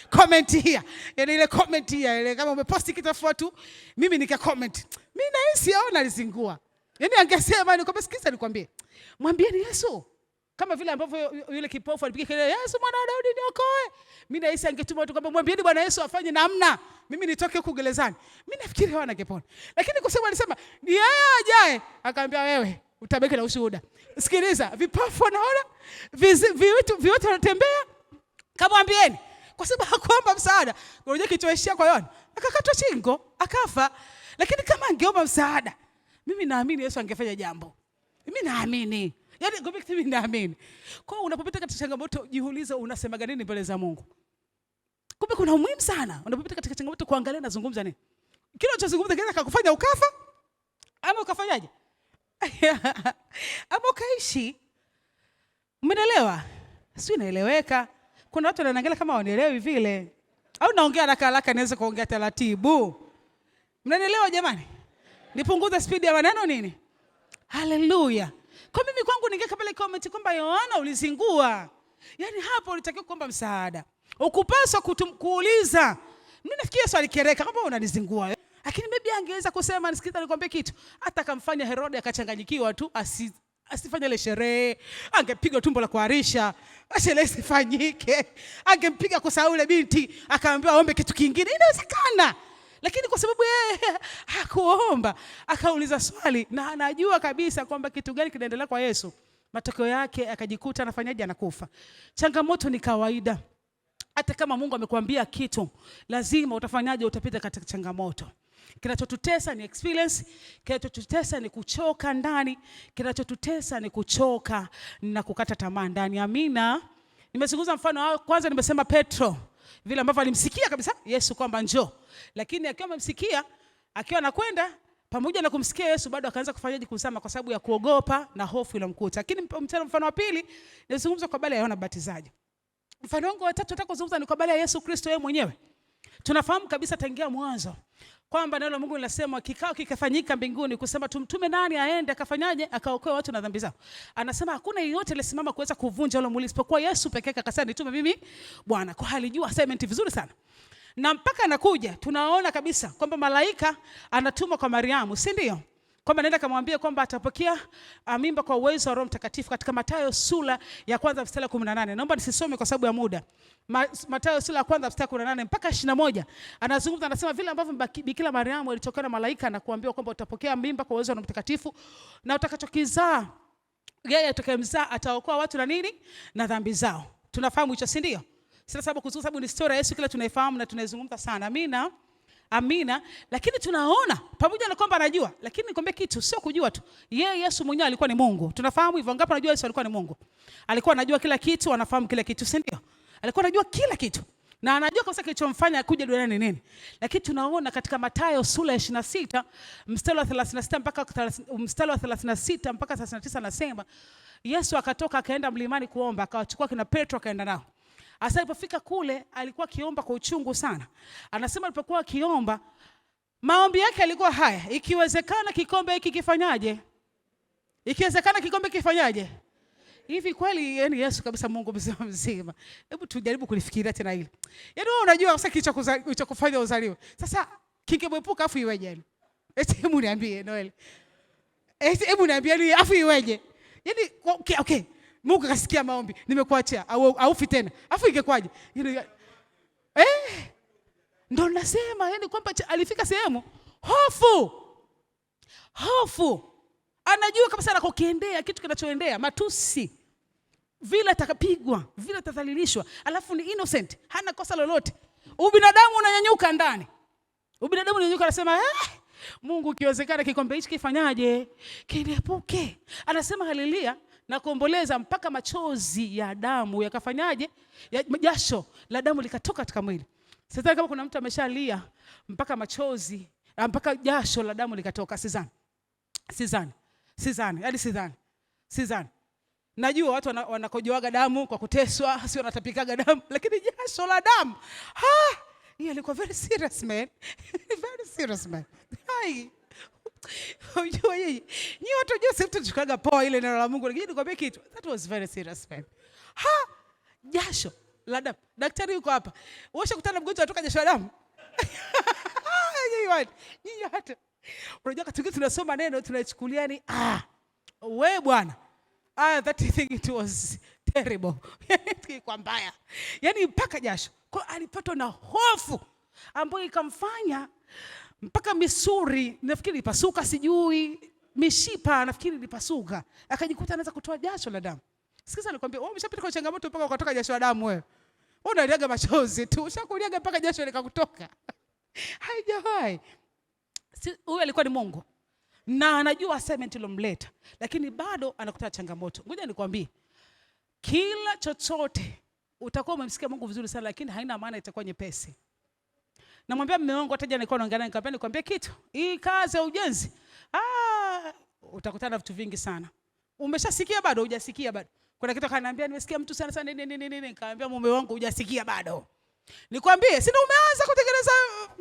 Comment here. Yaani ile comment here, ile kama umeposti kitu tu, mimi nika comment. Mimi nahisi Yohana alizingua. Yaani angesema ni kwamba sikiza nikwambie. Mwambieni Yesu. Kama vile ambavyo yule kipofu alipiga kelele, Yesu mwana wa Daudi niokoe. Mimi nahisi angetuma watu kwamba mwambieni Bwana Yesu afanye namna mimi nitoke huko gerezani. Mimi nafikiri Yohana angepona. Lakini kwa sababu alisema ni yeye ajaye, akamwambia wewe utabaki na ushuhuda. Sikiliza, vipofu wanaona, viwete wanatembea. Kamwambieni. Kwa sababu hakuomba msaada. Unajua kilichoishia kwa Yohana, akakatwa shingo, akafa. Lakini kama angeomba msaada, mimi naamini Yesu angefanya jambo. Mimi naamini. Yaani mimi naamini. Kwa hiyo unapopita katika changamoto, jiulize unasema nini mbele za Mungu. Kumbe kuna umuhimu sana unapopita katika changamoto kuangalia nazungumza nini. Kile unachozungumza kinaweza kukufanya ukafa ama ukafanyaje? Ama ukaishi. Umeelewa? Sio inaeleweka. Kuna watu wanaangalia kama wanaelewi vile. Au naongea haraka haraka naweza kuongea taratibu. Mnanielewa jamani? Nipunguze speed ya maneno nini? Haleluya. Kwa mimi kwangu ningeka pale comment kwamba Yohana ulizingua. Yaani hapo ulitakiwa kuomba msaada. Ukupaswa kuuliza. Mimi nafikiri Yesu alikereka kama unanizingua. Lakini maybe angeweza kusema nisikiliza nikwambie kitu. Hata akamfanya Herode akachanganyikiwa tu asifanye ile sherehe. Angepiga tumbo la kuharisha. Sherehe isifanyike. Angempiga kwa Sauli binti akamwambia aombe kitu kingine. Inawezekana. Lakini kwa sababu yeye hakuomba, akauliza swali na anajua kabisa kwamba kitu gani kinaendelea kwa Yesu. Matokeo yake akajikuta anafanyaje? Anakufa. Changamoto ni kawaida. Hata kama Mungu amekwambia kitu, lazima utafanyaje? Utapita katika changamoto. Kinachotutesa ni experience, kinachotutesa ni kuchoka ndani, kinachotutesa ni kuchoka na kukata tamaa ndani. Amina. Nimezungumza mfano kwanza, nimesema Petro vile ambavyo alimsikia kabisa Yesu kwamba njoo. Lakini akiwa amemsikia, akiwa anakwenda pamoja na kumsikia Yesu bado akaanza kufanyaje? Kusama kwa sababu ya kuogopa na hofu ilomkuta. Lakini mfano wa pili nazungumza kwa habari ya Yohana Mbatizaji. Mfano wangu wa tatu nataka kuzungumza ni kwa habari ya Yesu Kristo yeye mwenyewe. Tunafahamu kabisa tangia mwanzo kwamba neno la Mungu linasema kikao kikafanyika mbinguni kusema tumtume nani aende akafanyaje? Akaokoe watu na dhambi zao. Anasema hakuna yeyote aliyesimama kuweza kuvunja ule mwili isipokuwa Yesu pekee yake, akasema nitume mimi Bwana. Kwa halijua assignment vizuri sana. Na mpaka anakuja tunaona kabisa kwamba malaika anatumwa kwa Mariamu, si ndio? Kwamba anaenda kumwambia kwamba atapokea mimba kwa uwezo wa Roho Mtakatifu katika Mathayo sura ya kwanza mstari 18. Naomba nisisome kwa sababu ya muda. Mathayo sura ya kwanza mstari 18 mpaka 21. Anazungumza anasema vile ambavyo Bikira Mariamu alitokana na malaika na kuambiwa kwamba utapokea mimba kwa uwezo wa Roho Mtakatifu na utakachokizaa yeye atakayemzaa ataokoa watu na nini? Na dhambi zao. Tunafahamu hicho, si ndio? Sina sababu kwa sababu ni story ya Yesu kila tunaifahamu na tunaizungumza sana. Amina. Amina. Lakini tunaona pamoja na kwamba anajua, lakini nikwambie kitu, sio kujua tu. Yeye Yesu mwenyewe alikuwa ni Mungu. Tunafahamu hivyo. Ngapi anajua Yesu alikuwa ni Mungu? Alikuwa anajua kila kitu, anafahamu kila kitu, si ndio? Alikuwa anajua kila kitu. Na anajua kwa sababu kilichomfanya kuja duniani ni nini. Lakini tunaona katika Mathayo sura ya 26 mstari wa 36 mpaka mstari wa 36 mpaka 39 anasema Yesu akatoka akaenda mlimani kuomba, akawachukua kina Petro akaenda nao. Asa alipofika kule alikuwa akiomba kwa uchungu sana. Anasema alipokuwa akiomba maombi yake yalikuwa haya: ikiwezekana kikombe hiki kifanyaje? Ikiwezekana kikombe kifanyaje? Hivi kweli yani Yesu kabisa Mungu mzima. Hebu tujaribu kulifikiria tena hili. Yaani wewe unajua sasa kilichokufanya uzaliwe. Sasa kingemwepuka afu iweje yani? Hebu niambie Noel. Hebu niambie afu iweje? Yaani okay. Mungu kasikia maombi, nimekuachia au tena. Afu ingekwaje? Ndio nasema yani kwamba alifika sehemu hofu. Anajua kabisa anakokiendea kitu kinachoendea matusi. Vile atakapigwa, vile atadhalilishwa, alafu ni innocent, hana kosa lolote. Ubinadamu unanyanyuka ndani. Ubinadamu unanyanyuka anasema, Mungu ikiwezekana kikombe hichi kifanyaje? Kiniepuke. Anasema haleluya. Na kuomboleza mpaka machozi ya damu yakafanyaje? Jasho la damu likatoka katika mwili. Sasa kama kuna mtu ameshalia mpaka machozi, mpaka jasho la damu likatoka, sidhani. Yaani sidhani. Sidhani. Najua watu wanakojoaga damu kwa kuteswa, sio wanatapikaga damu, lakini jasho la damu. Hiyo ilikuwa very serious man. Very serious man. Hai. Unajua yeye. Ni watu wajua sasa tuchukaga poa ile neno la Mungu, lakini nikwambia kitu. That was very serious man. Jasho la damu. Daktari yuko hapa. Uosha kutana mgonjwa atoka jasho la damu. Nyinyi hata. Unajua katika tunasoma neno tunachukulia ni wewe bwana. That thing it was terrible. Kwa mbaya. Yaani mpaka jasho. Kwa alipatwa na hofu ambayo ikamfanya mpaka misuri nafikiri ilipasuka, sijui mishipa nafikiri ilipasuka, akajikuta anaanza kutoa jasho la damu. Sikiza nikwambia, wewe umeshapita kwa changamoto mpaka ukatoka jasho la damu wewe. Wewe unaliaga machozi tu, ushakuliaga mpaka jasho likakutoka. Haijawahi. Huyu alikuwa ni Mungu. Na anajua assignment ilomleta, lakini bado anakutana changamoto. Ngoja nikwambie, kila chochote utakuwa umemsikia Mungu vizuri sana, lakini haina maana itakuwa nyepesi. Namwambia mume wangu hata jana nilikuwa naangalia nikwambia kitu. Hii kazi ya ujenzi, utakutana na vitu vingi sana. Umeshasikia bado hujasikia bado? Kuna kitu akaniambia nimesikia mtu sana sana nini. Nikamwambia mume wangu hujasikia bado. Nikwambie, si ndio umeanza kutengeneza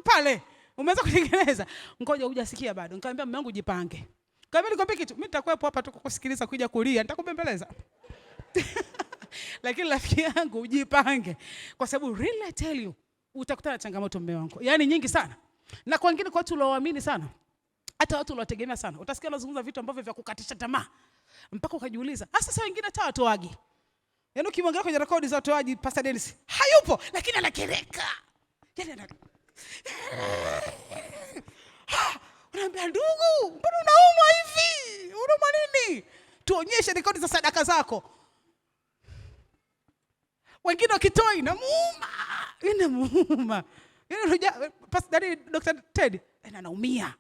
pale? Umeanza kutengeneza. Ngoja hujasikia bado. Nikamwambia mume wangu jipange. Nikwambie kitu, mimi nitakuwepo hapa tu kukusikiliza kuja kulia, nitakubembeleza. Lakini rafiki yangu ujipange. Kwa sababu really I tell you, utakutana na changamoto mume wangu. Yaani nyingi sana. Na kwa wengine, kwa watu uliowaamini sana, hata watu uliowategemea sana, utasikia wanazungumza vitu ambavyo vya kukatisha tamaa. Mpaka ukajiuliza, sasa wengine hata watoaji. Yaani ukimwangalia kwenye rekodi za watoaji, Pastor Dennis hayupo, lakini anakereka. Yaani unaambia ndugu, mbona unaumwa hivi? Unaumwa nini? Tuonyeshe rekodi za sadaka zako. Wengine wakitoa inamuuma. Yaani unajua Pastor Dr. Ted anaumia.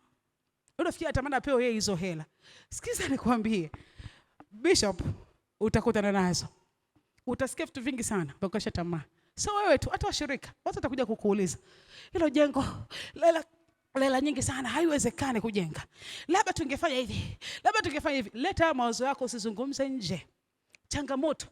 Unafikia atamani apewe yeye hizo hela. Sikiza nikwambie, Bishop utakutana nazo. Utasikia vitu vingi sana bakasha tamaa. So wewe tu hata washirika watu watakuja kukuuliza, hilo jengo lela nyingi sana, haiwezekani kujenga. Labda tungefanya hivi. Leta mawazo yako, usizungumze nje. Changamoto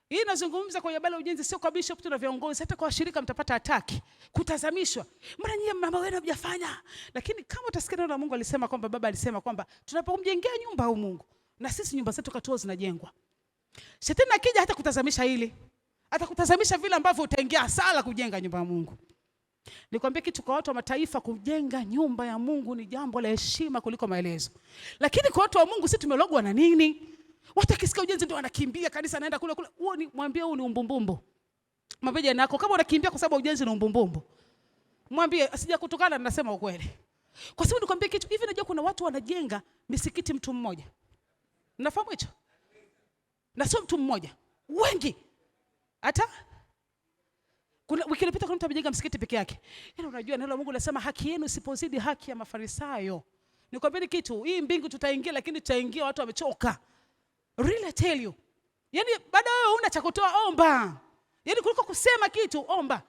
hii nazungumza kwa habari ya ujenzi, sio kwa bishop tu na viongozi, hata kwa washirika mtapata ataki, kutazamishwa. Mara nyingi mama wewe hujafanya. Lakini kama utasikia neno la Mungu alisema kwamba baba alisema kwamba tunapomjengea nyumba au Mungu, na sisi nyumba zetu katuo zinajengwa. Shetani akija hata kutazamisha hili, hata kutazamisha vile ambavyo utaingia hasara kujenga nyumba ya Mungu. Nikwambie kitu, kwa watu wa mataifa kujenga nyumba ya Mungu ni jambo la heshima kuliko maelezo. Lakini kwa watu wa Mungu sisi tumelogwa na nini? Watu akisikia ujenzi ndio wanakimbia kanisa, anaenda kule. Huo ni mwambie, huo ni umbumbumbu. Mwambie jana yako kama unakimbia kwa sababu ujenzi ni umbumbumbu. Mwambie asija kutokana, ninasema ukweli. Kwa sababu nikwambie kitu, hivi najua kuna watu wanajenga misikiti mtu mmoja. Unafahamu hicho? Na sio mtu mmoja. Wengi. Hata kuna wiki iliyopita kuna mtu amejenga msikiti peke yake. Yaani unajua neno la Mungu linasema haki yenu isipozidi haki ya Mafarisayo. Nikwambie kitu, hii mbingu tutaingia, lakini tutaingia watu wamechoka. Really I tell you. Yaani baada wewe una cha kutoa, omba. Yaani kuliko kusema kitu, omba.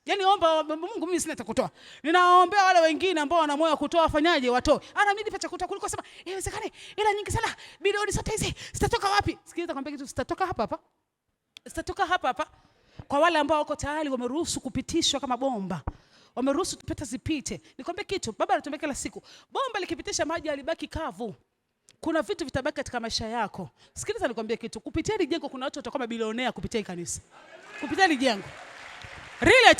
Yaani omba, Mungu mimi sina cha kutoa. Ninaombea wale wengine ambao wana moyo wa kutoa, wafanyaje watoe. Ana mimi cha kutoa kuliko kusema inawezekane ila nyingi sana, bilioni zote hizi zitatoka wapi? Sikiliza kwambia kitu, zitatoka hapa hapa. Zitatoka hapa hapa. Kwa wale ambao wako tayari wameruhusu kupitishwa kama bomba. Wameruhusu tupeta zipite. Nikwambie kitu, baba anatuambia kila siku, bomba likipitisha maji alibaki kavu. Kuna vitu vitabaki katika maisha yako. Sikiliza nikwambie kitu, kupitia hili jengo kuna watu watakuwa mabilionea kupitia hili kanisa. Kupitia hili jengo. Really I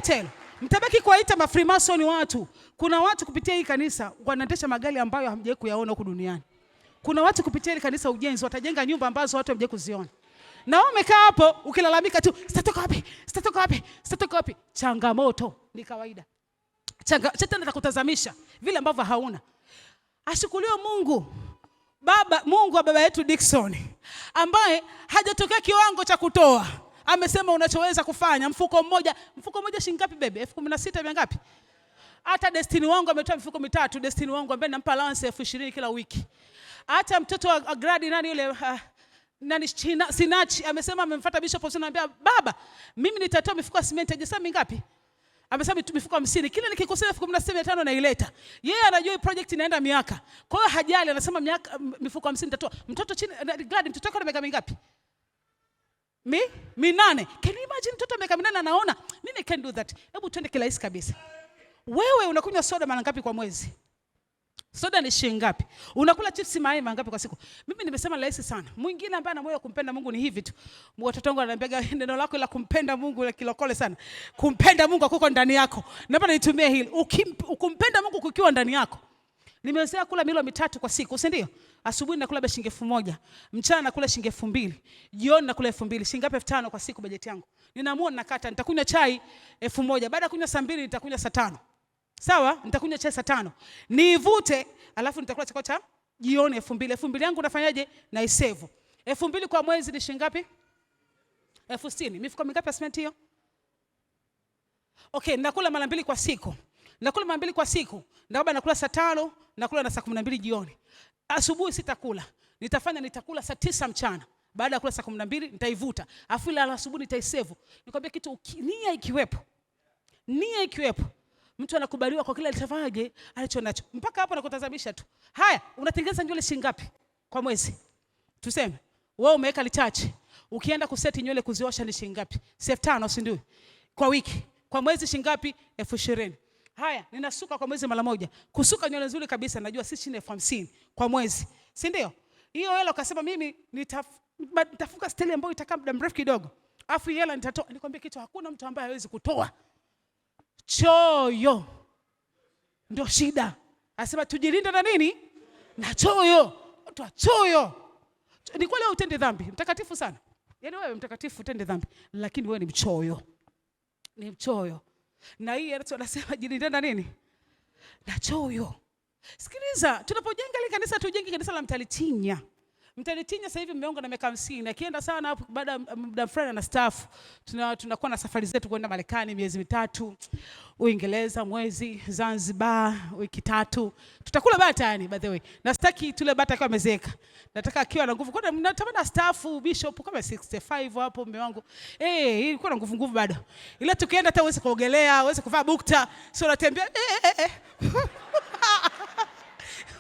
tell you. Mtabaki kuwaita mafrimason watu. Kuna watu kupitia hili kanisa wanaendesha magari ambayo hamjawahi kuyaona huko duniani. Kuna watu kupitia hili kanisa ujenzi watajenga nyumba ambazo watu hamjawahi kuziona. Na wewe umekaa hapo ukilalamika tu, sitatoka wapi? Changamoto ni kawaida. Shetani atakutazamisha vile ambavyo hauna. Ashukuriwe Mungu. Mungu wa baba yetu Dickson, ambaye hajatokea kiwango cha kutoa. Amesema unachoweza kufanya. Mfuko mmoja shilingi ngapi bebe? 16,000 vya ngapi? Hata Destiny wangu ametoa mifuko 3. Destiny wangu ambaye nampa allowance 20,000 kila wiki. Hata mtoto wa gradi nani yule Sinachi amesema amemfuata Bishop anamwambia baba, mimi nitatoa mifuko ya simenti. Hajasema mingapi? Amesema mifuko 50. Kila nikikosea 17,500 naileta. Yeye anajua project inaenda miaka. Kwa hiyo hajali, anasema mifuko 50 nitatoa. Mtoto chini Glad, mtoto wako ana miaka mingapi? 8. Can you imagine mtoto miaka 8 anaona mimi can do that? Hebu twende kirahisi kabisa. Wewe unakunywa soda mara ngapi kwa mwezi? Soda ni shilingi ngapi? Unakula chips mayai mara ngapi kwa siku? Mimi nimesema rahisi sana. Mwingine ambaye ana moyo kumpenda Mungu ni hivi tu. Watoto wangu wananiambia neno lako la kumpenda Mungu la kilokole sana. Kumpenda Mungu kuko ndani yako. Naomba nitumie hili. Ukumpenda Mungu kukiwa ndani yako. Nimezoea kula milo 3 kwa siku, si ndio? Asubuhi nakula shilingi 1,000, mchana nakula shilingi 2,000, jioni nakula 2,000. Shilingi ngapi? 5,000 kwa siku bajeti yangu. Ninaamua ninakata, nitakunywa chai 1,000. Baada ya kunywa saa 2 nitakunywa saa 5. Sawa? Nitakunywa chai saa 5. Niivute, alafu nitakula chakula cha jioni 2,000. 2,000 yangu nafanyaje? Na isave. 2,000 kwa mwezi ni shilingi ngapi? 60,000. Mifuko mingapi ya simenti hiyo? Okay, nakula mara 2 kwa siku. Nakula mara 2 kwa siku. Naomba nakula saa 5, nakula na saa 12 jioni. Asubuhi sitakula. Nitakula saa 9 mchana. Baada ya kula saa 12 nitaivuta. Afu ile asubuhi nitaisave. Nikwambia kitu, nia ikiwepo. Mtu anakubaliwa kwa kila alichofanyaje alichonacho. Mpaka hapo nakutazamisha tu. Haya, unatengeneza nywele shilingi ngapi kwa mwezi? Tuseme wewe umeweka lichache. Ukienda kuseti nywele kuziosha ni shilingi ngapi? 5,000, si ndio? Kwa wiki. Kwa mwezi shilingi ngapi? 20,000. Haya, ninasuka kwa mwezi mara moja. Kusuka nywele nzuri kabisa najua si shilingi 50,000 kwa mwezi. Si ndio? Hiyo hela ukasema mimi nitafuka style ambayo itakaa muda mrefu kidogo. Afu hela nitatoa. Nikwambia kitu, hakuna mtu ambaye hawezi kutoa. Choyo ndio shida. Anasema tujilinde na nini? Na choyo. Watu wa choyo. Ni kweli wewe utende dhambi. Mtakatifu sana. Yaani wewe mtakatifu utende dhambi, lakini wewe ni mchoyo. Ni mchoyo. Na hii anasema jilinde na nini? Na choyo. Sikiliza, tunapojenga ile kanisa tujenge kanisa la Mtalitinya. Mtalitinya sasa hivi mmeonga na miaka 50. Akienda sana hapo baada ya muda fulani na staff. Tunakuwa na safari zetu kwenda Marekani miezi 3, Uingereza mwezi, Zanzibar wiki 3. Tutakula bata yani, by the way. Na sitaki tule bata kama mezeka. Nataka akiwa na nguvu. Kwa nini natamani staff bishop kama 65 hapo mume wangu. Ilikuwa na nguvu bado. Ile tukienda hata uweze kuogelea, uweze kuvaa bukta, sio unatembea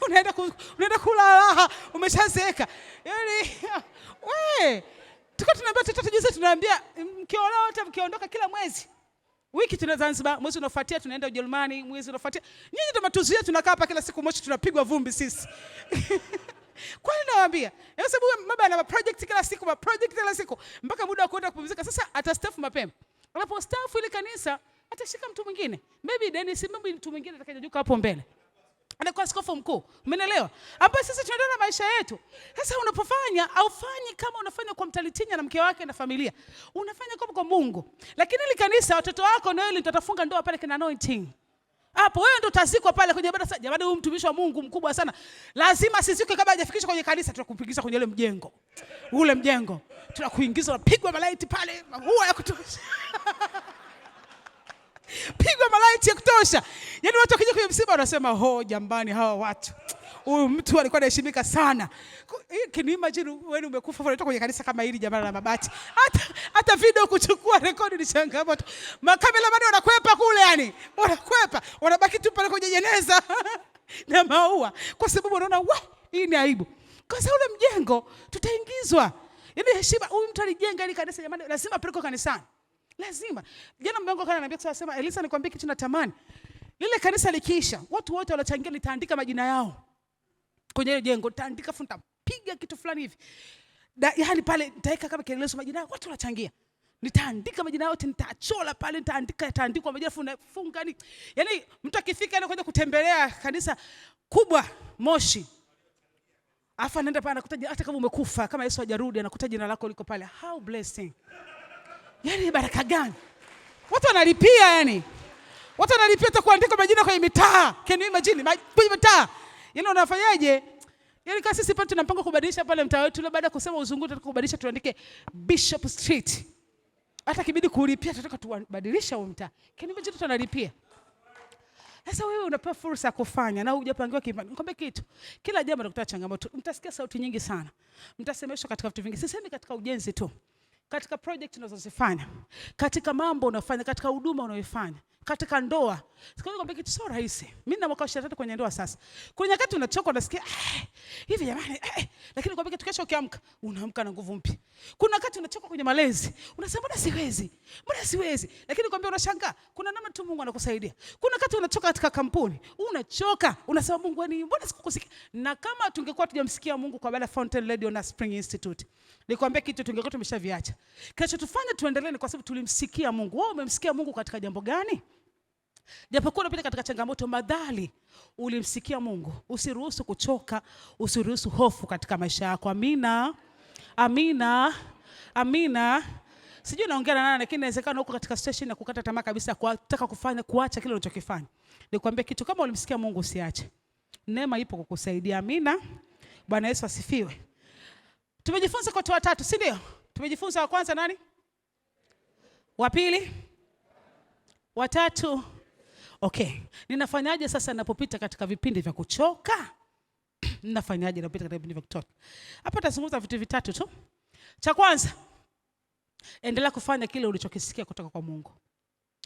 unaenda kula raha, umeshazeeka. Yaani tuko tunaambia watoto juzi, tunaambia mkiolewa wote mkiondoka kila mwezi. Wiki tuna Zanzibar, mwezi unafuatia tunaenda Ujerumani, mwezi unafuatia. Nyinyi ndo matuzuia tunakaa hapa kila siku Moshi tunapigwa vumbi sisi. Kwa nini nawaambia? Kwa sababu baba ana project kila siku mpaka muda wa kwenda kupumzika. Sasa atastafu mapema. Alafu stafu ile kanisa atashika mtu mwingine. Maybe Dennis, maybe mtu mwingine atakayejuka hapo mbele. Anakuwa askofu mkuu. Umeelewa? Hapo sisi tunaendelea na maisha yetu. Sasa unapofanya au fanyi kama unafanya kwa Mtalitinya na mke wake na familia. Unafanya kama kwa Mungu. Lakini ile kanisa watoto wako ndio ile tutafunga ndoa pale kina anointing. Hapo wewe ndio utazikwa pale kwenye ibada. Sasa jamani, huyu mtumishi wa Mungu mkubwa sana. Lazima asizikwe kabla hajafikishwa kwenye kanisa. Tutakupigiza kwenye ule mjengo. Ule mjengo. Tunakuingiza unapigwa malaiti pale, huwa ya kutosha. Pigwa malaiti ya kutosha. Yaani watu wakija kwenye msiba wanasema, jambani hawa watu. Huyu mtu alikuwa anaheshimika sana. Can you imagine wewe umekufa unatoka kwenye kanisa kama hili jamani la mabati. Hata video kuchukua rekodi ni changamoto. Makameramani wanakwepa kule yani. Wanakwepa. Wanabaki tu pale kwenye jeneza na maua. Kwa sababu wanaona hii ni aibu. Kwa sababu ule mjengo tutaingizwa. Yaani heshima, huyu mtu alijenga ile kanisa jamani, lazima apelekwe kanisani. Lazima. Jana mbango kana ananiambia kusema, Elisa nikwambie kitu natamani. Lile kanisa likiisha, watu wote wanachangia nitaandika majina yao. Kwenye ile jengo nitaandika futa piga kitu fulani hivi. Yaani pale nitaweka kama kielelezo majina yao, watu wanachangia. Nitaandika majina yao, nitachola pale, nitaandikwa majina funga ni. Yaani mtu akifika ile kwenda kutembelea kanisa kubwa Moshi. Afa anaenda pale anakuta hata kama umekufa, kama Yesu hajarudi anakuta jina lako liko pale. How blessing. Yaani baraka gani? Watu wanalipia yani. Watu wanalipia hata kuandika majina kwenye mitaa. Can you imagine? Kwenye mitaa. Yaani unafanyaje? Yaani kama sisi pale tunapanga kubadilisha pale mtaa wetu, baada ya kusema uzungu tunataka kubadilisha tuandike Bishop Street. Hata kibidi kulipia tunataka tubadilisha huo mtaa. Can you imagine tunalipia? Sasa wewe unapewa fursa ya kufanya na hujapangiwa kipande. Nikwambie kitu. Kila jambo linakuta changamoto. Mtasikia sauti nyingi sana. Mtasemeshwa katika vitu vingi. Sisemi katika ujenzi tu. katika project unazozifanya, katika mambo unayofanya, katika huduma unayofanya, katika ndoa. Sikwambia kwamba kitu sio rahisi. Mimi na mwaka 23 kwenye ndoa sasa. Kuna nyakati unachoka unasikia hivi jamani, lakini kwamba kitu kesho ukiamka unaamka na nguvu mpya. Kuna wakati unachoka kwenye malezi, unasema mbona siwezi. Lakini kwamba unashangaa, kuna namna tu Mungu anakusaidia. Kuna wakati unachoka katika kampuni, unachoka, unasema Mungu ni mbona sikukusikia. Na kama tungekuwa tujamsikia Mungu kwa Bala Fountain Radio na Spring Institute, nikwambia kitu tungekuwa tumeshaviacha. Kesho tufanye tuendelee ni kwa sababu tulimsikia Mungu. Wewe umemsikia Mungu katika jambo gani? Japokuwa unapita katika changamoto, madhali ulimsikia Mungu, usiruhusu kuchoka, usiruhusu hofu katika maisha yako. Amina. Amina. Amina. Sijui naongea na nani, lakini inawezekana uko katika station ya kukata tamaa kabisa, kutaka kuacha kile unachokifanya. Nikwambie kitu, kama ulimsikia Mungu usiache. Neema ipo kukusaidia. Amina. Bwana Yesu asifiwe. Tumejifunza kwa watu watatu, si ndio? Tumejifunza wa kwanza nani? Wa pili? Wa tatu? Okay. Ninafanyaje sasa ninapopita katika vipindi vya kuchoka? Ninafanyaje ninapopita katika vipindi vya kuchoka? Hapa tutazungumza vitu vitatu tu. Cha kwanza, endelea kufanya kile ulichokisikia kutoka kwa Mungu.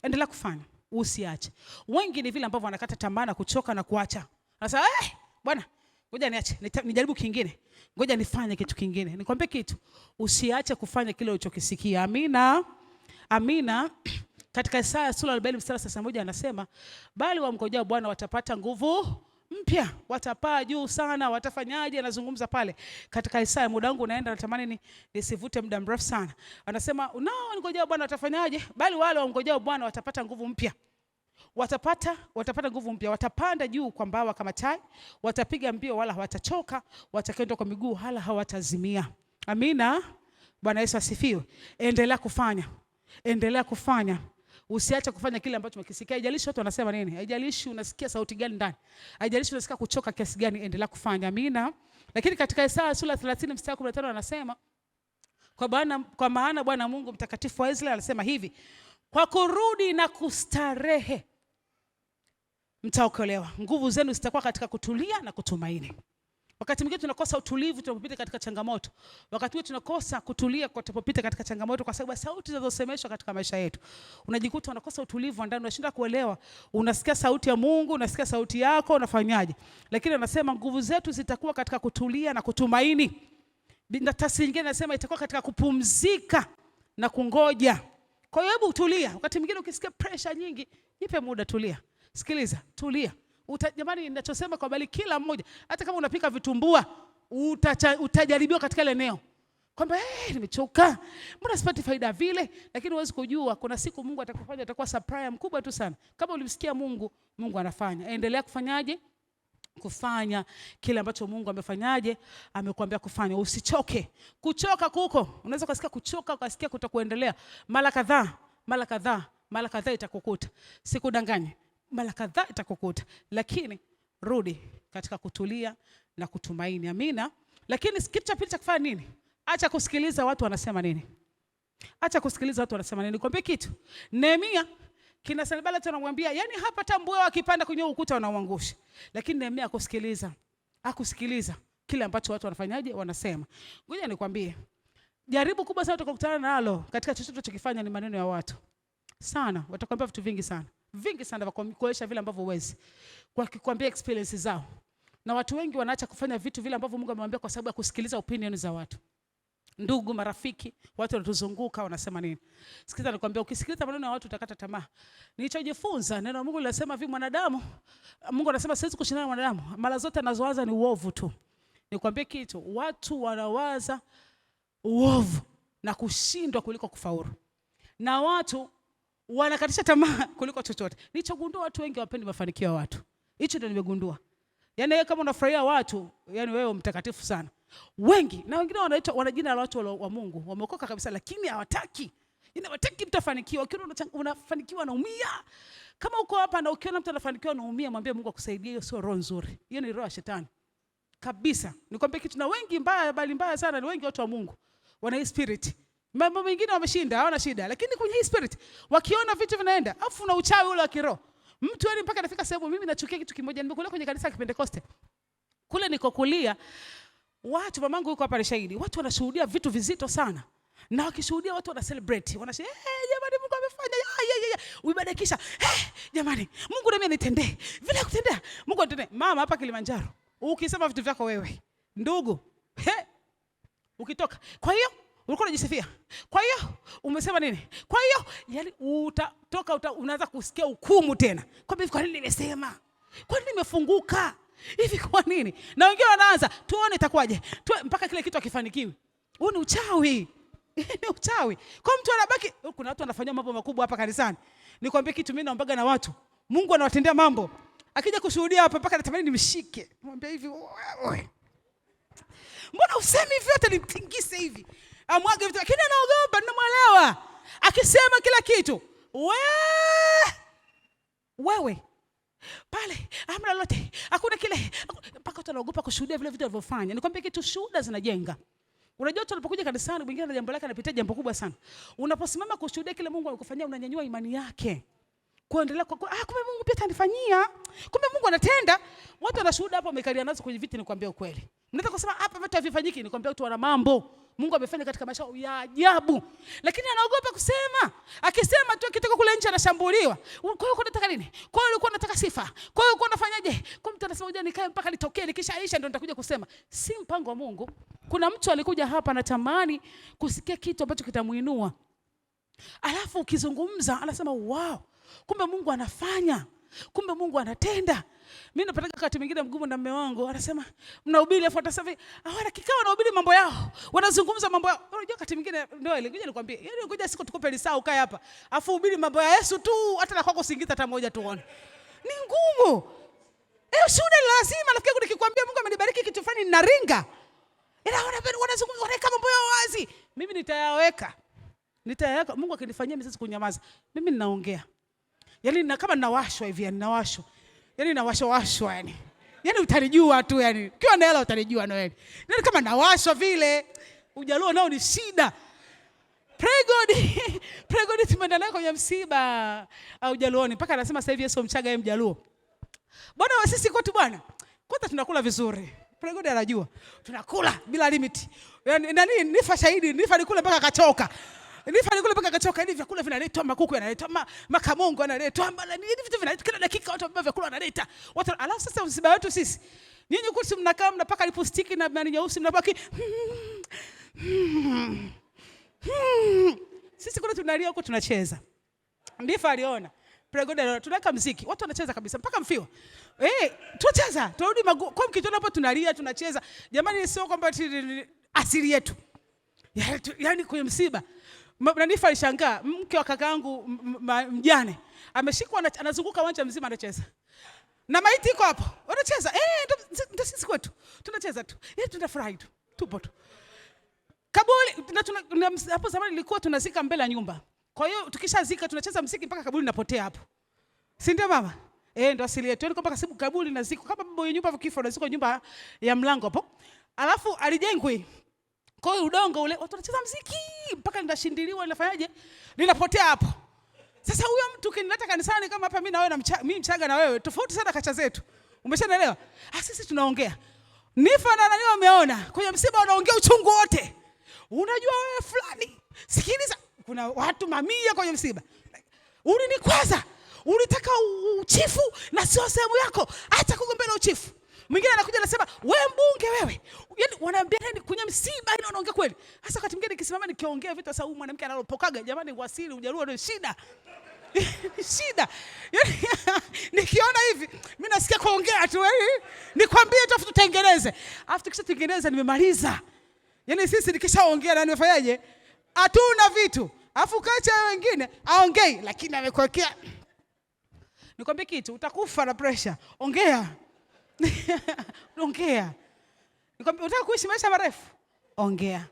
Endelea kufanya, usiache. Wengi ni vile ambavyo wanakata tamaa na kuchoka na kuacha. Sasa bwana, ngoja niache, nijaribu kingine. Ngoja nifanye kitu kingine. Nikwambie kitu, usiache kufanya kile ulichokisikia. Amina. Amina. Katika Isaya sura 40 mstari 31 anasema, bali wamngojao Bwana watapata nguvu mpya, watapaa juu sana. Watafanyaje? Anazungumza pale katika Isaya. Muda wangu unaenda, natamani nisivute muda mrefu sana. Anasema nao ngojao Bwana watafanyaje? Bali wale wamngojao Bwana watapata nguvu mpya. Watapata nguvu mpya, watapanda juu kwa mbawa kama tai, watapiga mbio wala hawatachoka, watakwenda kwa miguu wala hawatazimia. Amina. Bwana Yesu asifiwe. Endelea kufanya. Endelea kufanya. Usiache kufanya kile ambacho umekisikia. Haijalishi watu wanasema nini. Haijalishi unasikia sauti gani ndani. Haijalishi unasikia kuchoka kiasi gani, endelea kufanya. Amina. Lakini katika Isaya sura 30 mstari 15 anasema, kwa maana Bwana Mungu mtakatifu wa Israeli anasema hivi, kwa kurudi na kustarehe mtaokolewa. Nguvu zenu zitakuwa katika kutulia na kutumaini. Wakati mwingine tunakosa utulivu tunapopita katika changamoto. Wakati mwingine tunakosa kutulia tunapopita katika changamoto kwa sababu sauti zinazosemeshwa katika maisha yetu. Unajikuta unakosa utulivu ndani, unashinda kuelewa. Unasikia sauti ya Mungu, unasikia sauti yako, unafanyaje? Lakini anasema nguvu zetu zitakuwa katika kutulia na kutumaini. Na tafsiri nyingine anasema itakuwa katika kupumzika na kungoja. Kwa hiyo hebu tulia. Wakati mwingine ukisikia pressure nyingi, jipe muda, tulia. Sikiliza, tulia. Jamani, ninachosema kwa bali kila mmoja, hata kama unapika vitumbua, utajaribiwa katika ile eneo. Kwamba nimechoka, mbona sipati faida vile, lakini huwezi kujua kuna siku Mungu atakufanya, atakuwa surprise mkubwa tu sana. Kama ulimsikia Mungu, Mungu anafanya. Endelea kufanyaje? Kufanya kile ambacho Mungu amefanyaje, amekuambia kufanya. Usichoke. Kuchoka kuko, unaweza kusikia kuchoka, ukasikia kutakuendelea mara kadhaa itakukuta. Sikudanganye. Mara kadhaa itakukuta, lakini rudi katika kutulia na kutumaini. Amina. Lakini kitu cha pili cha kufanya nini? Acha kusikiliza watu wanasema nini. Acha kusikiliza watu wanasema nini. Nikwambie kitu. Nehemia kina Sanbalati tunamwambia, yani hapa tambua wakipanda kwenye ukuta wanauangusha. Lakini Nehemia akusikiliza kile ambacho watu wanafanyaje, wanasema. Ngoja nikwambie, jaribu kubwa sana utakutana nalo katika chochote unachokifanya ni maneno ya watu. Sana, watakwambia vitu vingi sana. Vingi sana vya kuonyesha vile ambavyo huwezi. Kwa kukwambia experience zao. Na watu wengi wanaacha kufanya vitu vile ambavyo Mungu amemwambia kwa sababu ya kusikiliza opinion za watu. Ndugu, marafiki, watu wanatuzunguka wanasema nini? Sikiza nikwambia, ukisikiliza maneno ya watu utakata tamaa. Nilichojifunza, neno la Mungu linasema hivi, Mungu anasema siwezi kushindana na mwanadamu. Mara zote anazowaza ni uovu tu. Nikwambie kitu, watu wanawaza uovu na kushindwa kuliko kufaulu. Na watu wanakatisha tamaa kuliko chochote. Nilichogundua, watu wengi hawapendi mafanikio ya watu. Hicho ndio nimegundua. Yaani wewe kama unafurahia watu, yani wewe mtakatifu sana. Wengi na wengine wana jina la watu wa Mungu, wameokoka kabisa lakini hawataki. Yaani hawataki mtu afanikiwe. Ukiona unafanikiwa unaumia. Kama uko hapa na ukiona mtu anafanikiwa unaumia, mwambie Mungu akusaidie. Hiyo sio roho nzuri. Hiyo ni roho ya shetani. Kabisa. Nikwambie kitu, na wengi mbaya sana ni wengi watu wa Mungu. Wana hii spirit. Mambo mengine wameshinda, hawana shida, lakini kwenye hii spirit wakiona vitu vinaenda, afu na uchawi ule wa kiroho. Mtu yani mpaka anafika sehemu, mimi nachukia kitu kimoja, nimekulia kwenye kanisa la Pentecoste. Kule niko kulia, watu mamangu yuko hapa shahidi. Watu wanashuhudia vitu vizito sana. Na wakishuhudia watu wana celebrate. Wanasema jamani Mungu amefanya. Uibadikisha. Jamani Mungu na mimi nitendee. Vile kutendea. Mungu atendee. Mama hapa Kilimanjaro. Ukisema vitu vyako wewe. Ndugu. Ukitoka. Kwa hiyo ulikuwa unajisifia. Kwa hiyo umesema nini? Kwa hiyo yani utatoka unaanza kusikia hukumu tena. Kwa nini nimesema? Kwa nini nimefunguka? Hivi kwa nini? Na wengine wanaanza tuone itakuwaje. Mpaka kile kitu akifanikiwi. Huu ni uchawi. Ni uchawi. Kwa mtu anabaki, kuna watu wanafanya mambo makubwa hapa kanisani. Nikwambie kitu, mimi naombaga na watu. Mungu anawatendea mambo. Akija kushuhudia hapa mpaka natamani nimshike. Mwambie hivi, wewe. Mbona usemi hivi hata nimtingise hivi? Amwage vitu, lakini anaogopa, ninamwelewa. Akisema kila kitu, wewe pale hamna lolote. Hakuna kile. Mpaka anaogopa kushuhudia vile vitu alivyofanya. Nikwambie kitu, shuhuda zinajenga. Unajua tunapokuja kanisani mwingine na jambo lake anapitia jambo kubwa sana. Unaposimama kushuhudia kile Mungu alikufanyia unanyanyua imani yake. Kuendelea kumbe Mungu pia atanifanyia. Kumbe Mungu anatenda. Watu wanashuhuda hapo wamekalia nazo kwenye viti, nikwambia ukweli. Mnataka kusema hapa vitu havifanyiki, nikwambia watu wana mambo. Mungu amefanya katika maisha ya ajabu. Lakini anaogopa kusema. Akisema tu akitoka kule nje anashambuliwa. Kwa hiyo unataka nini? Kwa hiyo ulikuwa unataka sifa. Kwa hiyo ulikuwa unafanyaje? Kwa mtu anasema ngoja nikae mpaka litokee, likishaisha ndio nitakuja kusema. Si mpango wa Mungu. Kuna mtu alikuja hapa anatamani kusikia kitu ambacho kitamuinua. Alafu ukizungumza anasema wow, kumbe Mungu anafanya. Kumbe Mungu anatenda. Mimi napata wakati mwingine mgumu na mume wangu, anasema mnahubiri afu atasema hawana kikao wanahubiri mambo yao. Wanazungumza mambo yao. Unajua wakati mwingine ndio ile ngoja nikwambie. Yaani ngoja siku tukupe lisaa ukae hapa. Afu hubiri mambo ya Yesu tu, hata na kwako usiingize hata moja tuone. Ni ngumu. Shuhuda lazima, nafikiri nikikwambia Mungu amenibariki kitu fulani ninaringa. Ila wanazungumza wanaweka mambo yao wazi. Mimi nitayaweka. Mungu akinifanyia mimi sisi kunyamaza. Mimi ninaongea. Yaani kama ninawashwa hivi, ninawashwa. Yaani nawashwa yani. Yaani utanijua tu yani. Ukiwa na hela utanijua Noeli. Yaani kama nawashwa vile, ujaluo nao ni shida. Pray God tumeenda naye kwenye msiba au jaluoni. Mpaka anasema sasa hivi Yesu Mchaga yeye Mjaluo. Bwana wa sisi kwetu bwana. Kwanza tunakula vizuri. Pray God anajua. Tunakula bila limit. Yaani nani nifa shahidi, nifa nikule mpaka kachoka. Nifa nikule mpaka kachoka, hivi vyakula vinaletwa, makuku yanaletwa, makamongo yanaletwa, hivi vitu vinaletwa kila dakika, watu ambao vyakula wanaleta. Watu alafu sasa msiba wetu sisi. Nyinyi kwetu mnakaa mnapaka lipstick na nani nyeusi mnabaki. Sisi kule tunalia huko tunacheza. Ndifa aliona. Pray God tunaweka muziki. Watu wanacheza kabisa mpaka mfiwa. Tunacheza. Tunarudi kwa mkitona hapo tunalia tunacheza. Jamani sio kwamba asili yetu. Yaani kwenye msiba. Nifa alishangaa mke wa kakaangu mjane ameshikwa anazunguka uwanja mzima anacheza. Na maiti iko hapo. Wanacheza. Ndio sisi kwetu. Tunacheza tu. Tunafurahi tu. Tupo tu. Kaburi hapo zamani nilikuwa tunazika mbele ya nyumba. Kwa hiyo tukishazika tunacheza muziki mpaka kaburi linapotea hapo. Si ndio mama? Ndio asili yetu. Niko mpaka siku kaburi linazikwa kama baba ya nyumba kifo unazikwa nyumba ya mlango hapo. Alafu alijengwi. Kwa hiyo udongo ule watu wanacheza muziki mpaka linashindiliwa linafanyaje? Linapotea hapo. Sasa huyo mtu kinileta kanisani kama hapa mimi na wewe mimi Mchaga na wewe tofauti sana kacha zetu. Umeshaelewa? Sisi tunaongea. Nifa na nani wameona? Kwenye msiba wanaongea uchungu wote. Unajua wewe fulani. Sikiliza, kuna watu mamia kwenye msiba. Ulinikwaza. Ulitaka uchifu na sio sehemu yako. Acha kugombea uchifu. Mwingine anakuja anasema, "Wewe mbunge wewe." Yaani wanaambia nini kwenye msiba ina unaongea kweli. Hasa wakati mwingine nikisimama nikiongea vitu sasa huyu mwanamke analopokaga jamani wasili ujaruo ndio shida. Shida. Yaani nikiona hivi mimi nasikia kuongea tu nikwambie tu tutengeneze. Afu tukishatengeneza nimemaliza. Yaani sisi nikishaongea na nimefanyaje? Hatuna vitu. Afu kacha wengine aongei lakini amekuwekea. Nikwambie kitu utakufa na pressure. Ongea. Ongea. Nikwambia unataka kuishi maisha marefu? Ongea.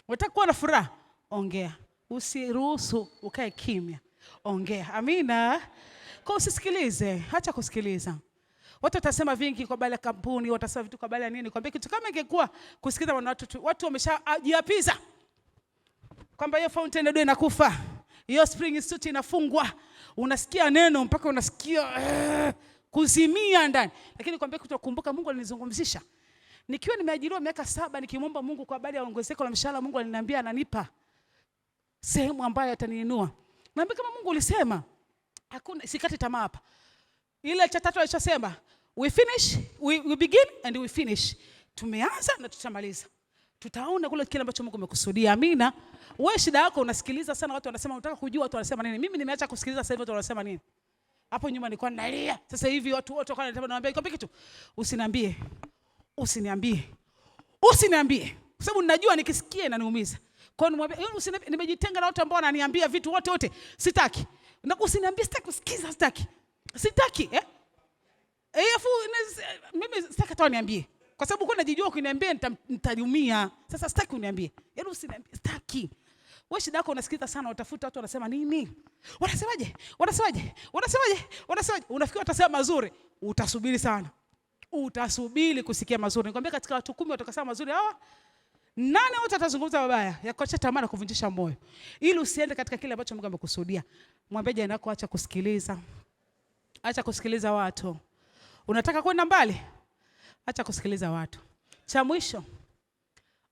Unataka kuwa na furaha? Ongea. Usiruhusu ukae kimya. Ongea. Amina. Kwa usisikilize, acha kusikiliza. Watu watasema vingi kwa bali ya kampuni, watasema vitu kwa bali ya nini. Nikwambia kitu kama ingekuwa kusikiza watu wameshajiapiza. Kwamba hiyo fountain ndio inakufa. Hiyo spring institute inafungwa. Unasikia neno mpaka unasikia kuzimia ndani. Lakini nikwambia kutokumbuka Mungu alinizungumzisha. Nikiwa nimeajiriwa miaka 7 nikimwomba Mungu kwa habari ya ongezeko la mshahara Mungu aliniambia ananipa. sehemu ambayo ataniinua. Naambia kama Mungu ulisema, hakuna, sikati tamaa hapa. Ile cha tatu alichosema, we finish, we begin and we finish. Tumeanza na tutamaliza. Tutaona kule kile ambacho Mungu amekusudia. Amina. Wewe shida yako unasikiliza sana watu wanasema, unataka kujua watu wanasema nini. Mimi nimeacha kusikiliza sasa hivi watu wanasema nini. Hapo nyuma nilikuwa nalia. Sasa hivi watu wote wakaanza naambia nikwambie kitu. Usiniambie. Usiniambie. Usiniambie. Kwa sababu ninajua nikisikia inaniumiza. Kwa hiyo nimwambie, nimejitenga na watu ambao wananiambia vitu wote. Sitaki. Na usiniambie, sitaki kusikiza, sitaki. Sitaki, Alafu mimi sitaki hata uniambie. Kwa sababu kwa najijua ukiniambia nitaumia. Sasa sitaki uniambie. Yaani usiniambie, sitaki. Wewe shida yako unasikiliza sana, utafuta watu wanasema nini? Wanasemaje? Wanasemaje? Wanasemaje? Wanasemaje? Unafikiri watasema mazuri? Utasubiri sana. Utasubiri kusikia mazuri. Nikwambia katika watu 10 watakasema mazuri hawa, 8 wote watazungumza mabaya, ya kuacha tamaa na kuvunjisha moyo. Ili usiende katika kile ambacho Mungu amekusudia. Mwambie jirani yako acha kusikiliza. Acha kusikiliza watu. Unataka kwenda mbali? Acha kusikiliza watu. Cha mwisho,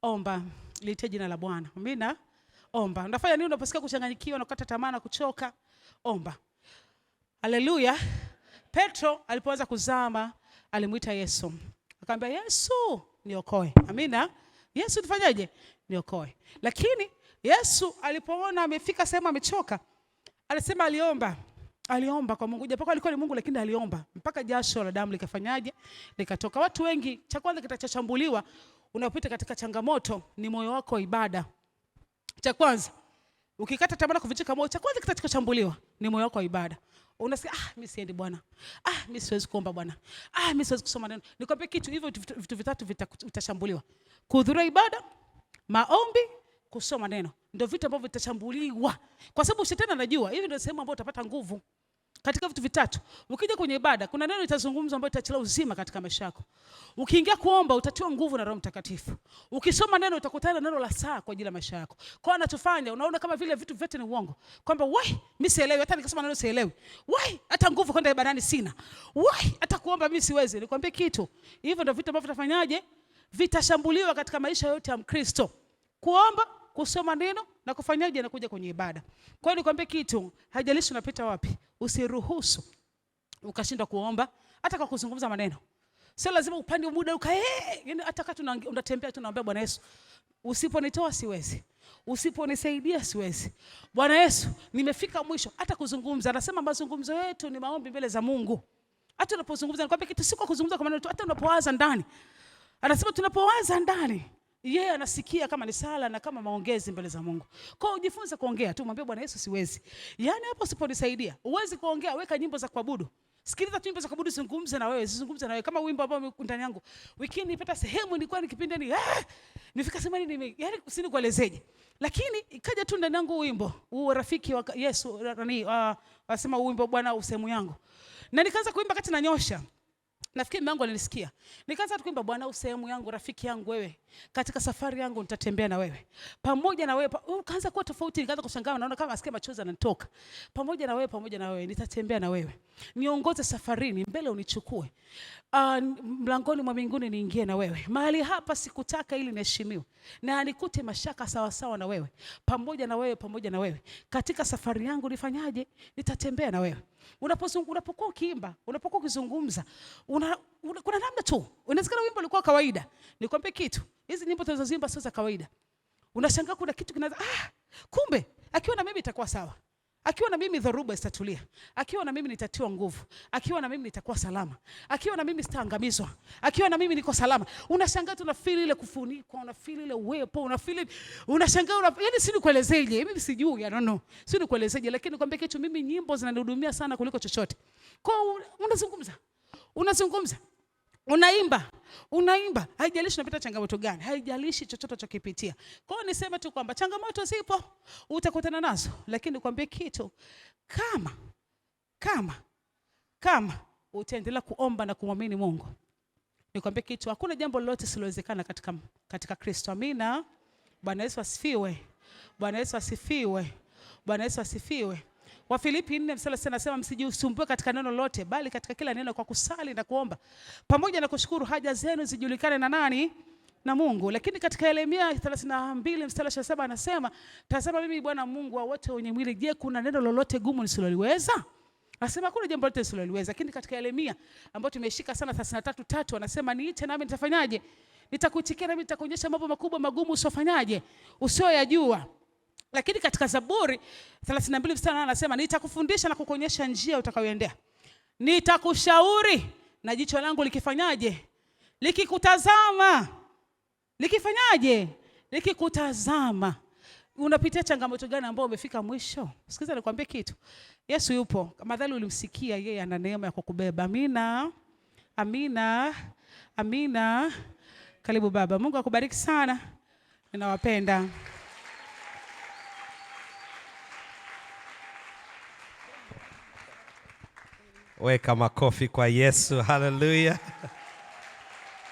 omba, liitie jina la Bwana. Amina. Omba. Unafanya nini unaposikia kuchanganyikiwa na kukata tamaa na kuchoka? Omba. Haleluya. Petro alipoanza kuzama, alimuita Yesu. Akamwambia, Yesu, niokoe. Amina. Yesu tufanyaje? Niokoe. Lakini Yesu alipoona amefika sehemu amechoka, alisema aliomba. Aliomba kwa Mungu. Japo alikuwa ni Mungu lakini aliomba. Mpaka jasho la damu likafanyaje? Likatoka. Watu wengi, cha kwanza kitachachambuliwa unapopita katika changamoto ni moyo wako wa ibada. Cha kwanza, ukikata tamaa kuvunjika moyo, cha kwanza kitachachambuliwa ni moyo wako wa ibada. Unasikia, mimi siendi Bwana. Mimi siwezi kuomba Bwana. Mimi siwezi kusoma neno. Nikwambie kitu, hivyo vitu vitatu vitashambuliwa. Kuhudhuria ibada, maombi, kusoma neno. Ndio vitu ambavyo vitashambuliwa. Kwa sababu shetani anajua, hivi ndio sehemu ambayo utapata nguvu. Katika vitu vitatu. Ukija kwenye ibada, kuna neno litazungumzwa ambalo litachela uzima katika maisha yako. Ukiingia kuomba utatiwa nguvu na Roho Mtakatifu. Ukisoma neno utakutana neno la saa kwa ajili ya maisha yako. Kwa anachofanya unaona kama vile vitu vyote ni uongo. Kwamba mimi sielewi, hata nikisoma neno sielewi. Hata nguvu kwenda ibadani sina. Hata kuomba mimi siwezi. Nikwambie kitu. Hivyo ndio vitu ambavyo vitafanyaje? Vitashambuliwa katika maisha yote ya Mkristo. Kuomba, kusoma neno na kufanyaje na kuja kwenye ibada. Kwa hiyo nikwambie kitu, haijalishi unapita wapi, usiruhusu ukashindwa kuomba hata kwa kuzungumza maneno. Sio lazima upande muda yaani hata kama unatembea tunaambia Bwana Yesu, usiponitoa siwezi. Usiponisaidia siwezi. Bwana Yesu, nimefika mwisho. Hata kuzungumza, anasema mazungumzo yetu ni maombi mbele za Mungu. Hata unapozungumza nikwambie kitu, si kwa kuzungumza kwa maneno tu, hata unapowaza ndani. Anasema tunapowaza ndani, yeye anasikia kama ni sala na kama maongezi mbele za Mungu. Kwa hiyo ujifunze kuongea tu, mwambie Bwana Yesu siwezi. Yaani hapo usiponisaidia, uwezi kuongea, weka nyimbo za kuabudu. Sikiliza tu nyimbo za kuabudu, zungumze na wewe, zungumze na wewe kama wimbo ambao uko ndani yangu. Wiki nipata sehemu nilikuwa nikipindeni, nifika sema nini, yaani usinikuelezeje. Lakini ikaja tu ndani yangu wimbo, rafiki wa Yesu, wasema wimbo Bwana usehemu yangu. Na nikaanza kuimba kati na nyosha. Nafikiri mume wangu alinisikia. Nikaanza kuimba Bwana usehemu yangu, rafiki yangu wewe. Katika safari yangu nitatembea na wewe. Pamoja na wewe, ukaanza kuwa tofauti, nikaanza kushangaa naona kama asikia machozi yanatoka. Pamoja na wewe nitatembea na wewe. Niongoze safarini, mbele unichukue. Mlangoni mwa mbinguni niingie na wewe. Mahali hapa sikutaka ili niheshimiwe. Na nikute mashaka sawa sawa na wewe. Pamoja na wewe. Katika safari yangu nifanyaje? Nitatembea na wewe. Unapokuwa ukiimba, unapokuwa ukizungumza, kuna namna tu. Unasikia wimbo ulikuwa kawaida. Nikwambie kitu, hizi nyimbo tunazozimba sio za kawaida. Unashangaa kuna kitu kinaanza, kumbe akiwa na mimi itakuwa sawa. Akiwa na mimi dhoruba itatulia. Akiwa na mimi nitatiwa nguvu. Akiwa na mimi nitakuwa salama. Akiwa na mimi sitaangamizwa. Akiwa na mimi niko salama. Unashangaa tu na feel ile kufunikwa, una feel ile uwepo, una feel unashangaa yaani si nikuelezeje? Mimi sijui, I don't know. Si nikuelezeje, lakini nikwambia kitu, mimi nyimbo zinanihudumia sana kuliko chochote. Kwa unazungumza. Unaimba. Haijalishi unapita changamoto gani, haijalishi chochote unachokipitia. Kwa hiyo niseme tu kwamba changamoto zipo, utakutana nazo, lakini nikwambie kitu, kama utaendelea kuomba na kumwamini Mungu, nikwambie kitu, hakuna jambo lolote silowezekana katika Kristo. Amina. Bwana Yesu asifiwe. Bwana Yesu asifiwe. Bwana Yesu asifiwe. Wafilipi 4:30 anasema msijisumbue katika neno lolote, bali katika kila neno kwa kusali na kuomba pamoja na kushukuru haja zenu zijulikane na nani? na Mungu. Lakini katika Yeremia 32 mstari wa 7 anasema, tazama mimi Bwana Mungu wa wote wenye mwili, je, kuna neno lolote gumu nisiloliweza? Anasema kuna jambo lolote nisiloliweza. Lakini katika Yeremia ambayo tumeshika sana 33:3 anasema, niite nami nitafanyaje? Nitakuitikia nami nitakuonyesha mambo makubwa magumu usiofanyaje? Usioyajua. Lakini katika Zaburi 32 mstari anasema, nitakufundisha na kukuonyesha njia utakayoendea. Nitakushauri na jicho langu likifanyaje? Likikutazama. Likifanyaje? Likikutazama. Unapitia changamoto gani ambao umefika mwisho? Sikiza nikwambie kitu. Yesu yupo. Madhali ulimsikia, yeye ana neema ya kukubeba. Amina. Amina. Amina. Karibu baba. Mungu akubariki sana. Ninawapenda.
Weka makofi kwa Yesu. Haleluya.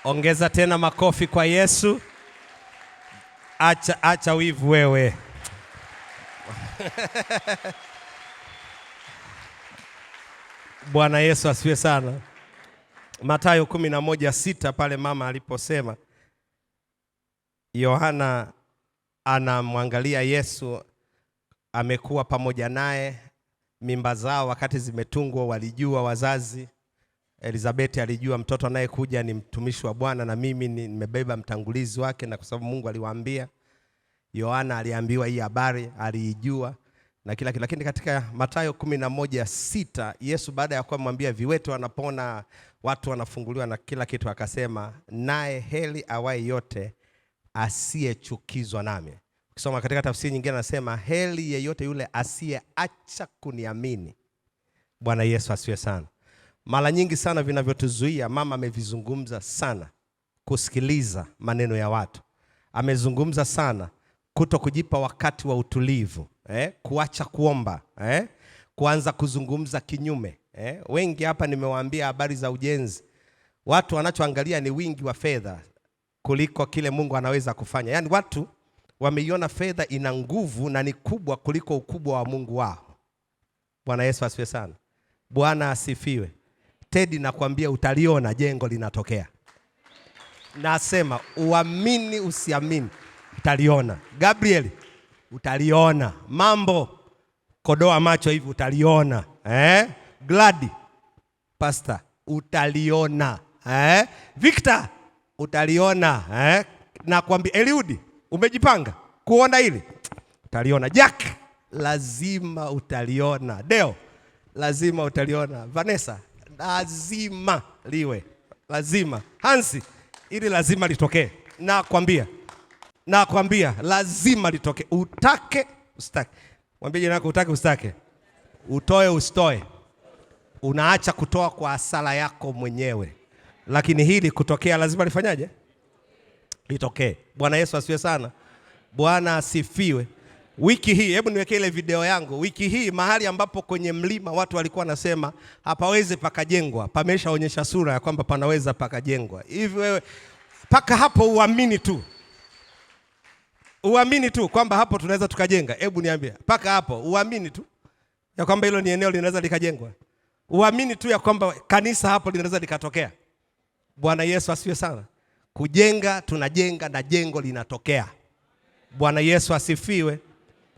Ongeza tena makofi kwa Yesu. Acha wivu wewe. Bwana Yesu asifiwe sana. Mathayo 11:6 pale mama aliposema, Yohana anamwangalia Yesu, amekuwa pamoja naye, mimba zao wakati zimetungwa walijua wazazi. Elizabeth alijua mtoto anayekuja ni mtumishi wa Bwana na mimi nimebeba mtangulizi wake, na kwa sababu Mungu aliwaambia. Yohana aliambiwa hii habari, alijua na kila kitu. Lakini katika Mathayo 11:6 Yesu baada ya kumwambia viwete wanapona, watu wanafunguliwa na kila kitu, akasema, naye heri awaye yote asiyechukizwa nami. Ukisoma katika tafsiri nyingine anasema, heri yeyote yule asiyeacha kuniamini. Bwana Yesu asifiwe sana. Mara nyingi sana vinavyotuzuia, mama amevizungumza sana, kusikiliza maneno ya watu. Amezungumza sana kuto kujipa wakati wa utulivu, kuacha kuomba, kuanza kuzungumza kinyume. Wengi hapa nimewaambia habari za ujenzi. Watu wanachoangalia ni wingi wa fedha kuliko kile Mungu anaweza kufanya. Yaani watu wameiona fedha ina nguvu na ni kubwa kuliko ukubwa wa Mungu wao. Bwana Yesu asifiwe sana. Bwana asifiwe. Tedi nakwambia utaliona jengo linatokea. Nasema uamini usiamini, utaliona. Gabriel, utaliona. Mambo, kodoa macho hivi, utaliona. Gladi, Pastor, utaliona. Victor, utaliona. Nakwambia Eliudi, umejipanga kuona hili? Utaliona. Jack, lazima utaliona. Deo, lazima utaliona. Vanessa, lazima liwe. Lazima. Hansi, ili lazima litokee. Nakwambia lazima litokee. Utake usitake. Mwambie jirani yako utake usitake. Utoe usitoe. Unaacha kutoa kwa hasara yako mwenyewe. Lakini hili kutokea lazima lifanyaje? Litokee. Bwana Yesu asifiwe sana. Bwana asifiwe. Wiki hii, hebu niweke ile video yangu. Wiki hii mahali ambapo kwenye mlima watu walikuwa wanasema hapawezi pakajengwa, pameshaonyesha sura ya kwamba panaweza pakajengwa. Hivi wewe paka hapo uamini tu. Uamini tu kwamba hapo tunaweza tukajenga. Hebu niambie, paka hapo uamini tu ya kwamba hilo ni eneo linaweza likajengwa. Uamini tu ya kwamba kanisa hapo linaweza likatokea. Bwana Yesu asifiwe sana. Kujenga tunajenga na jengo linatokea. Bwana Yesu asifiwe.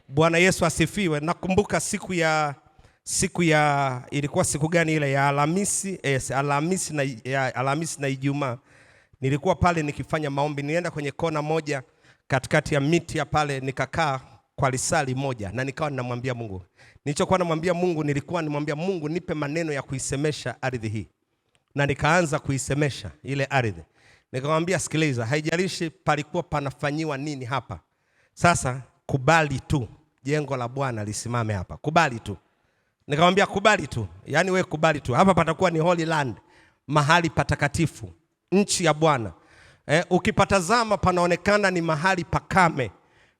Bwana Yesu asifiwe. Nakumbuka siku ya ilikuwa siku gani ile ya Alhamisi na Ijumaa. Nilikuwa pale nikifanya maombi. Nienda kwenye kona moja katikati ya miti ya pale, nikakaa kwa lisali moja na nikawa ninamwambia Mungu. Nilichokuwa namwambia Mungu, nilikuwa nimwambia Mungu nipe maneno ya kuisemesha ardhi hii. Na nikaanza kuisemesha ile ardhi. Nikamwambia sikiliza, haijalishi palikuwa panafanyiwa nini hapa. Sasa kubali tu jengo la Bwana lisimame hapa. Kubali tu. Nikamwambia kubali tu. Yaani wewe kubali tu. Hapa patakuwa ni Holy Land, mahali patakatifu, nchi ya Bwana. Ukipatazama panaonekana ni mahali pakame.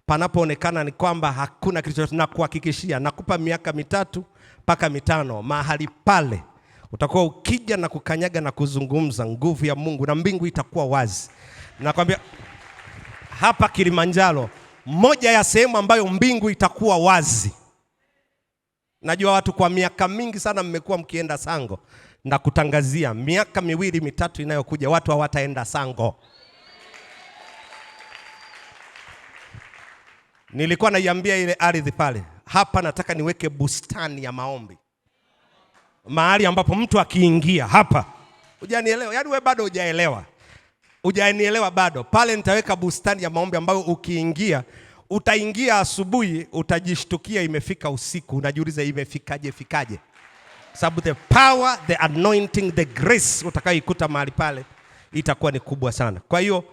Panapoonekana ni kwamba hakuna kitu chochote, na kuhakikishia nakupa miaka 3 mpaka 5 mahali pale utakuwa ukija na kukanyaga na kuzungumza, nguvu ya Mungu na mbingu itakuwa wazi. Nakwambia hapa Kilimanjaro, moja ya sehemu ambayo mbingu itakuwa wazi. Najua watu kwa miaka mingi sana mmekuwa mkienda Sango, na kutangazia miaka 2-3 inayokuja watu hawataenda Sango. Nilikuwa naiambia ile ardhi pale, hapa nataka niweke bustani ya maombi. Mahali ambapo mtu akiingia hapa, hujanielewa? Yaani wewe bado hujaelewa. Hujanielewa bado. Pale nitaweka bustani ya maombi ambayo ukiingia, utaingia asubuhi, utajishtukia imefika usiku, unajiuliza imefikaje. Sababu the power, the anointing, the grace utakayoikuta mahali pale itakuwa ni kubwa sana. Kwa hiyo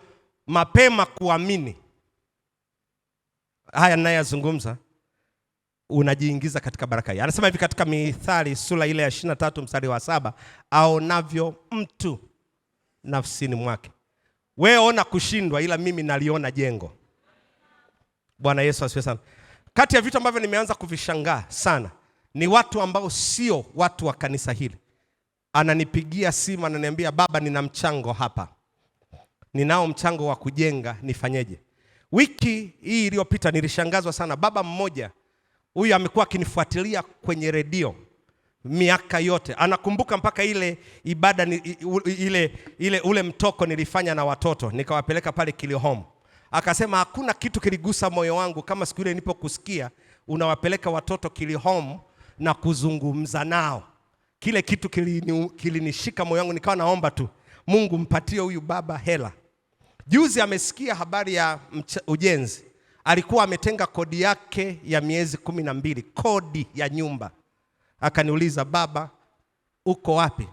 mapema kuamini haya ninayozungumza, unajiingiza katika baraka hii. Anasema hivi katika Mithali sura ile ya 23 mstari wa 7, aonavyo mtu nafsini mwake. Wewe ona kushindwa, ila mimi naliona jengo. Bwana Yesu asifiwe sana. Kati ya vitu ambavyo nimeanza kuvishangaa sana ni watu ambao sio watu wa kanisa hili. Ananipigia simu ananiambia, baba, nina mchango hapa, ninao mchango wa kujenga, nifanyeje? Wiki hii iliyopita nilishangazwa sana. Baba mmoja huyu amekuwa akinifuatilia kwenye redio miaka yote. Anakumbuka mpaka ile ibada ule mtoko nilifanya na watoto, nikawapeleka pale Kilihome. Akasema hakuna kitu kiligusa moyo wangu kama siku ile nilipokusikia unawapeleka watoto Kilihome na kuzungumza nao. Kile kitu kilinishika moyo wangu, nikawa naomba tu Mungu mpatie huyu baba hela. Juzi amesikia habari ya ujenzi. Alikuwa ametenga kodi yake ya miezi 12, kodi ya nyumba. Akaniuliza, baba, uko wapi?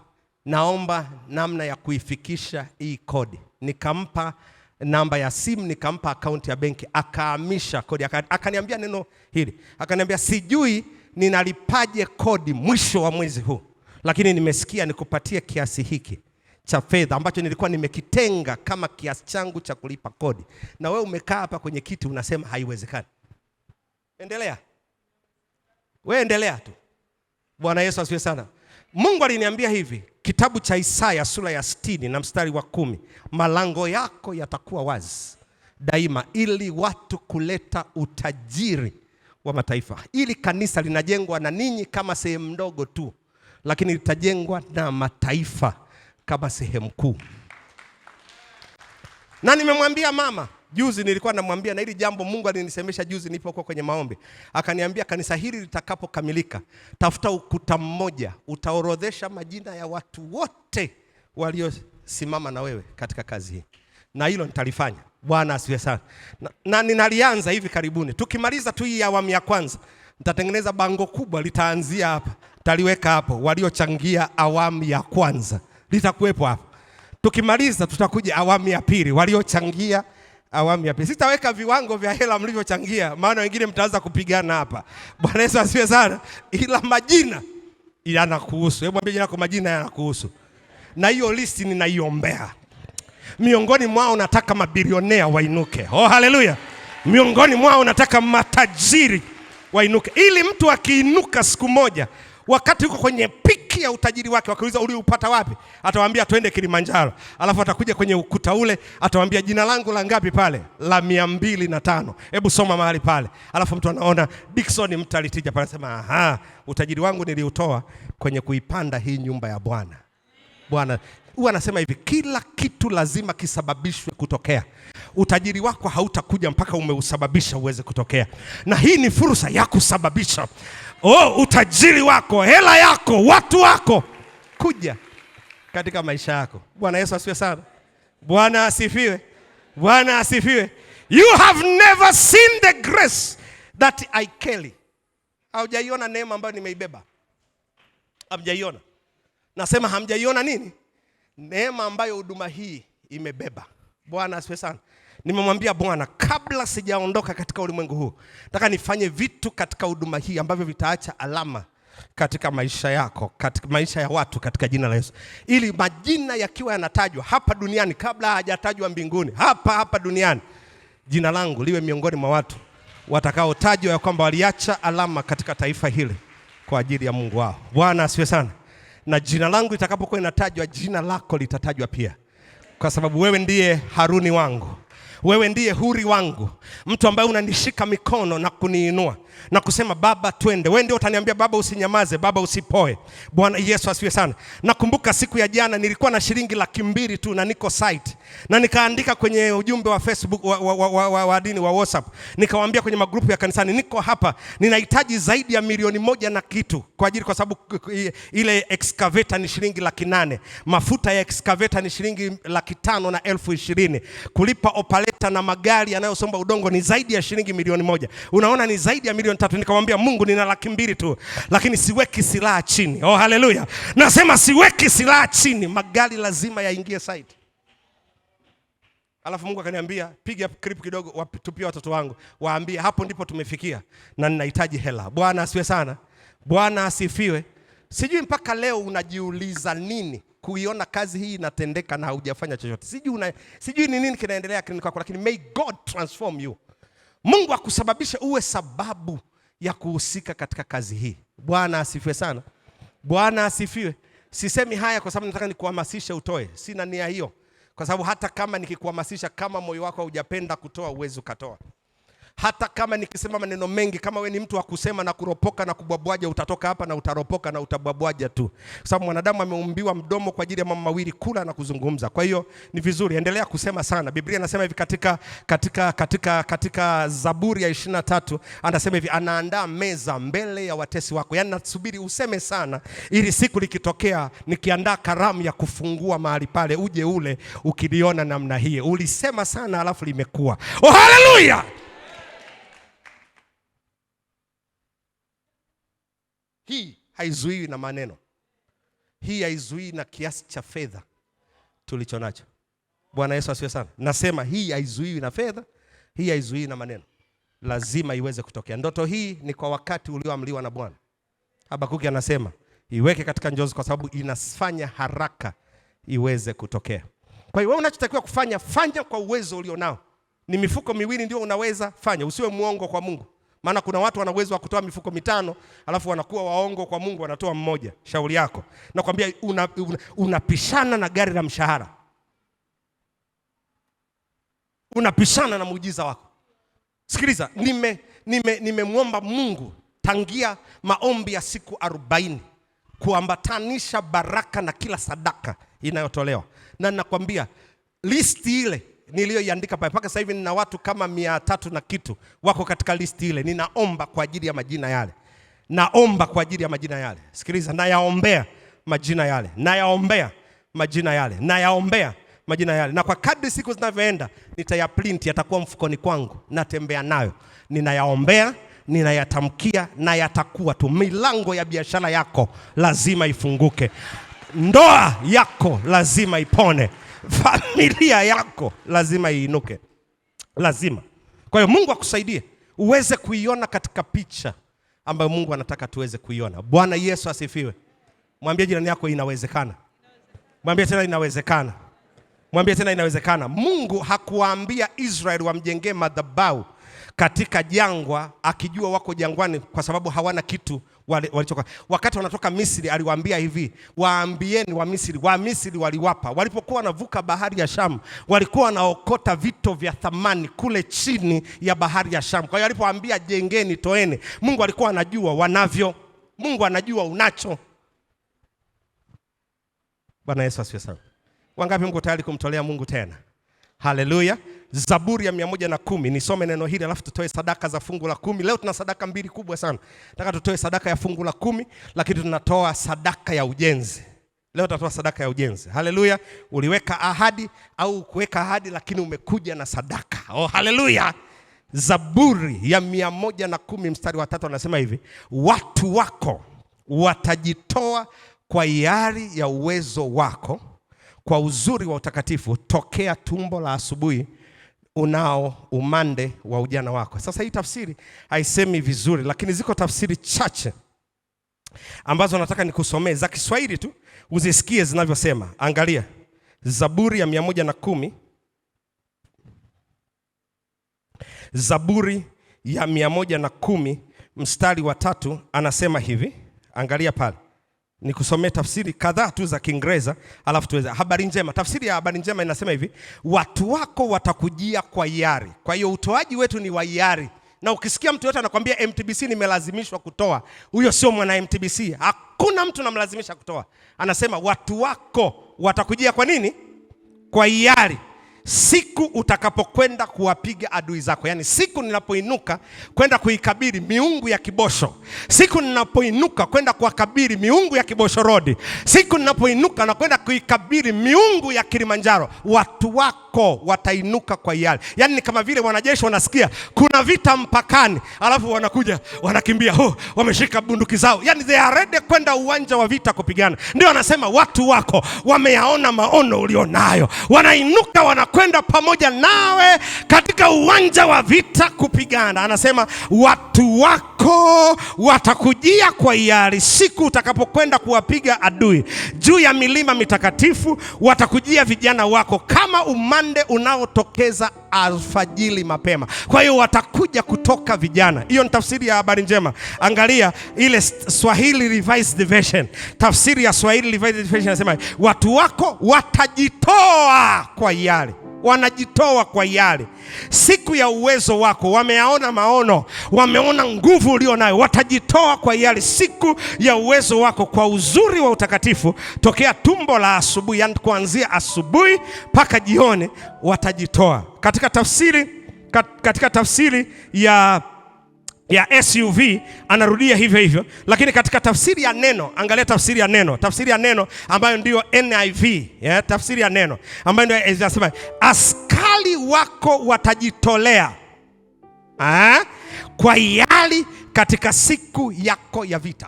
Naomba namna ya kuifikisha hii kodi. Nikampa namba ya simu, nikampa akaunti ya benki, akahamisha kodi. Akaniambia neno hili. Akaniambia, sijui ninalipaje kodi mwisho wa mwezi huu, lakini nimesikia nikupatie kiasi hiki cha fedha ambacho nilikuwa nimekitenga kama kiasi changu cha kulipa kodi. Na wewe umekaa hapa kwenye kiti unasema haiwezekani. Endelea. Wewe endelea tu. Bwana Yesu asifiwe sana. Mungu aliniambia hivi, kitabu cha Isaya sura ya 60 na mstari wa 10, malango yako yatakuwa wazi daima ili watu kuleta utajiri wa mataifa. Ili kanisa linajengwa na ninyi kama sehemu ndogo tu, lakini litajengwa na mataifa kama sehemu kuu. Na nimemwambia mama, juzi nilikuwa namwambia, na hili jambo Mungu alinisemesha juzi nilipokuwa kwenye maombi. Akaniambia, kanisa hili litakapokamilika, tafuta ukuta mmoja, utaorodhesha majina ya watu wote waliosimama na wewe katika kazi hii. Na hilo nitalifanya. Bwana asifiwe sana. Na ninalianza hivi karibuni. Tukimaliza tu hii awamu ya kwanza, nitatengeneza bango kubwa, litaanzia hapa. Taliweka hapo, waliochangia awamu ya kwanza litakuwepo hapo. Tukimaliza tutakuja awamu ya pili, waliochangia awamu ya pili. Sitaweka viwango vya hela mlivyochangia, maana wengine mtaanza kupigana hapa. Bwana Yesu asifiwe sana. Ila majina yanakuhusu. Hebu mwambie jina lako, majina yanakuhusu. Na hiyo listi ninaiombea. Miongoni mwao nataka mabilionea wainuke. Oh, haleluya. Miongoni mwao nataka matajiri wainuke. Ili mtu akiinuka siku moja, wakati yuko kwenye piki ya utajiri wake, wakiuliza uliupata wapi, atawaambia twende Kilimanjaro. Alafu atakuja kwenye ukuta ule, atawaambia jina langu la ngapi pale? La 205. Hebu soma mahali pale. Alafu mtu anaona Dickson Mtalitija pale, anasema aha, utajiri wangu niliutoa kwenye kuipanda hii nyumba ya Bwana. Bwana huwa anasema hivi, kila kitu lazima kisababishwe kutokea. Utajiri wako hautakuja mpaka umeusababisha uweze kutokea. Na hii ni fursa ya kusababisha utajiri wako, hela yako, watu wako kuja katika maisha yako. Bwana Yesu asifiwe sana. Bwana asifiwe. Bwana asifiwe. You have never seen the grace that I carry. Haujaiona neema ambayo nimeibeba. Hamjaiona. Nasema hamjaiona nini? Neema ambayo huduma hii imebeba. Bwana asifiwe sana. Nimemwambia Bwana, kabla sijaondoka katika ulimwengu huu, nataka nifanye vitu katika huduma hii ambavyo vitaacha alama katika maisha yako, katika maisha ya watu, katika jina la Yesu. Ili majina yakiwa yanatajwa hapa duniani kabla hajatajwa mbinguni, hapa duniani, jina langu liwe miongoni mwa watu watakaotajwa ya kwamba waliacha alama katika taifa hili kwa ajili ya Mungu wao. Bwana asifiwe sana. Na jina langu litakapokuwa linatajwa, jina lako litatajwa pia. Kwa sababu wewe ndiye Haruni wangu. Wewe ndiye Huri wangu. Mtu ambaye unanishika mikono na kuniinua. na kusema Baba twende. Wewe ndio utaniambia Baba usinyamaze, Baba usipoe. Bwana Yesu asifiwe sana. Nakumbuka siku ya jana nilikuwa na shilingi 200,000 tu na niko site. Na nikaandika kwenye ujumbe wa Facebook wa dini wa WhatsApp. Nikawaambia kwenye magrupu ya kanisani, niko hapa ninahitaji zaidi ya 1,000,000 na kitu kwa sababu ile excavator ni shilingi 800,000. Mafuta ya excavator ni shilingi 500,000 na 20,000. Kulipa operator na magari yanayosomba udongo ni zaidi ya shilingi 1,000,000. Unaona ni zaidi ya 3,000,000. Nikamwambia Mungu nina 200,000 tu, lakini siweki silaha chini. Oh haleluya. Nasema siweki silaha chini, magari lazima yaingie site. Alafu Mungu akaniambia piga clip kidogo watupie watoto wangu, waambie hapo ndipo tumefikia na ninahitaji hela. Bwana asifiwe sana. Bwana asifiwe. Sijui mpaka leo unajiuliza nini kuiona kazi hii inatendeka na hujafanya chochote. Sijui ni nini kinaendelea kwako, lakini may God transform you. Mungu akusababishe uwe sababu ya kuhusika katika kazi hii. Bwana asifiwe sana. Bwana asifiwe. Sisemi haya kwa sababu nataka nikuhamasishe utoe. Sina nia hiyo. Kwa sababu hata kama nikikuhamasisha, kama moyo wako hujapenda kutoa, uwezo ukatoa. Hata kama nikisema maneno mengi, kama we ni mtu wa kusema na kuropoka na kubwabwaja, utatoka hapa na utaropoka na utabwabwaja tu. Kwa sababu mwanadamu ameumbiwa mdomo kwa ajili ya mambo mawili, kula na kuzungumza. Kwa hiyo ni vizuri endelea kusema sana. Biblia inasema hivi katika Zaburi ya 23, anasema hivi, anaandaa meza mbele ya watesi wako. Yaani nasubiri useme sana ili siku likitokea nikiandaa karamu ya kufungua mahali pale uje ule ukiliona namna hii. Ulisema sana alafu limekuwa. Oh haleluya. Hii haizuii na maneno. Hii haizuii na kiasi cha fedha tulicho nacho. Bwana Yesu asifiwe sana. Nasema hii haizuii na fedha, hii haizuii na maneno. Lazima iweze kutokea. Ndoto hii ni kwa wakati ulioamliwa na Bwana. Habakuki anasema iweke katika njozi kwa sababu inafanya haraka iweze kutokea. Kwa hiyo wewe unachotakiwa kufanya, fanya kwa uwezo ulionao. Ni mifuko 2 ndio unaweza fanya, usiwe muongo kwa Mungu. Maana kuna watu wana uwezo wa kutoa mifuko 5 alafu wanakuwa waongo kwa Mungu, wanatoa mmoja. Shauri yako. Nakwambia unapishana na gari la mshahara. Unapishana na muujiza wako. Sikiliza, nimemwomba Mungu tangia maombi ya siku 40 kuambatanisha baraka na kila sadaka inayotolewa. Na nakwambia listi ile niliyoiandika pale, mpaka sasa hivi nina watu kama 300 na kitu wako katika listi ile. Ninaomba kwa ajili ya majina yale. Naomba kwa ajili ya majina yale. Sikiliza, nayaombea majina yale. Nayaombea majina yale. Nayaombea majina yale. Na kwa kadri siku zinavyoenda nitayaprint, yatakuwa mfukoni kwangu, natembea nayo. Ninayaombea, ninayatamkia na yatakuwa tu. Milango ya biashara yako lazima ifunguke. Ndoa yako lazima ipone. Familia yako lazima iinuke. Lazima. Kwa hiyo Mungu akusaidie uweze kuiona katika picha ambayo Mungu anataka tuweze kuiona. Bwana Yesu asifiwe. Mwambie jirani yako inawezekana. Mwambie tena inawezekana. Mwambie tena inawezekana. Mungu hakuwaambia Israeli wamjengee madhabahu katika jangwa akijua wako jangwani kwa sababu hawana kitu walichokuwa. Wakati wanatoka Misri aliwaambia hivi, waambieni wa Misri waliwapa. Walipokuwa wanavuka bahari ya Shamu, walikuwa wanaokota vito vya thamani kule chini ya bahari ya Shamu. Kwa hiyo alipoambia jengeni, toeni, Mungu alikuwa anajua wanavyo. Mungu anajua unacho. Bwana Yesu asifiwe sana. Wangapi mko tayari kumtolea Mungu tena? Haleluya. Zaburi ya 110. Nisome neno hili alafu tutoe sadaka za fungu la 10. Leo tuna sadaka 2 kubwa sana. Nataka tutoe sadaka ya fungu la 10, lakini tunatoa sadaka ya ujenzi. Leo tutatoa sadaka ya ujenzi. Haleluya. Uliweka ahadi au kuweka ahadi lakini umekuja na sadaka. Oh haleluya. Zaburi ya 110 mstari wa 3 anasema hivi, watu wako watajitoa kwa hiari ya uwezo wako, kwa uzuri wa utakatifu tokea tumbo la asubuhi unao umande wa ujana wako. Sasa hii tafsiri haisemi vizuri, lakini ziko tafsiri chache ambazo nataka nikusomee za Kiswahili tu uzisikie zinavyosema. Angalia Zaburi ya 110. Zaburi ya 110 mstari wa 3 anasema hivi. Angalia pale. Nikusomee tafsiri kadhaa tu za Kiingereza alafu tuweze. Habari njema. Tafsiri ya habari njema inasema hivi, watu wako watakujia kwa hiari. Kwa hiyo utoaji wetu ni wa hiari, Na ukisikia mtu yote anakuambia MTBC nimelazimishwa kutoa, huyo sio mwana MTBC. Hakuna mtu namlazimisha kutoa. Anasema watu wako watakujia kwa nini? Kwa hiari. Siku utakapokwenda kuwapiga adui zako, yani siku ninapoinuka kwenda kuikabiri miungu ya Kibosho, siku ninapoinuka kwenda kuwakabiri miungu ya Kibosho Road, siku ninapoinuka na kwenda kuikabiri miungu ya Kilimanjaro, watu wako watainuka kwa hiari. Yani ni kama vile wanajeshi wanasikia kuna vita mpakani, alafu wanakuja wanakimbia, wameshika bunduki zao, yani they are ready kwenda uwanja wa vita kupigana. Ndio anasema watu wako wameyaona maono ulionayo, wanainuka wanakwenda pamoja nawe katika uwanja wa vita kupigana. Anasema watu wako watakujia kwa hiari siku utakapokwenda kuwapiga adui. Juu ya milima mitakatifu watakujia vijana wako kama umande unaotokeza alfajiri mapema. Kwa hiyo watakuja kutoka vijana. Hiyo ni tafsiri ya habari njema. Angalia ile Swahili Revised Version. Tafsiri ya Swahili Revised Version inasema watu wako watajitoa kwa hiari. Wanajitoa kwa hiari. Siku ya uwezo wako, wameyaona maono, wameona nguvu ulio nayo, watajitoa kwa hiari siku ya uwezo wako kwa uzuri wa utakatifu tokea tumbo la asubuhi, yani kuanzia asubuhi mpaka jioni watajitoa. Katika tafsiri ya SUV anarudia hivyo hivyo, lakini katika tafsiri ya neno, angalia tafsiri ya neno ambayo ndio NIV, tafsiri ya neno ambayo ndio inasema askari wako watajitolea kwa hiari katika siku yako ya vita.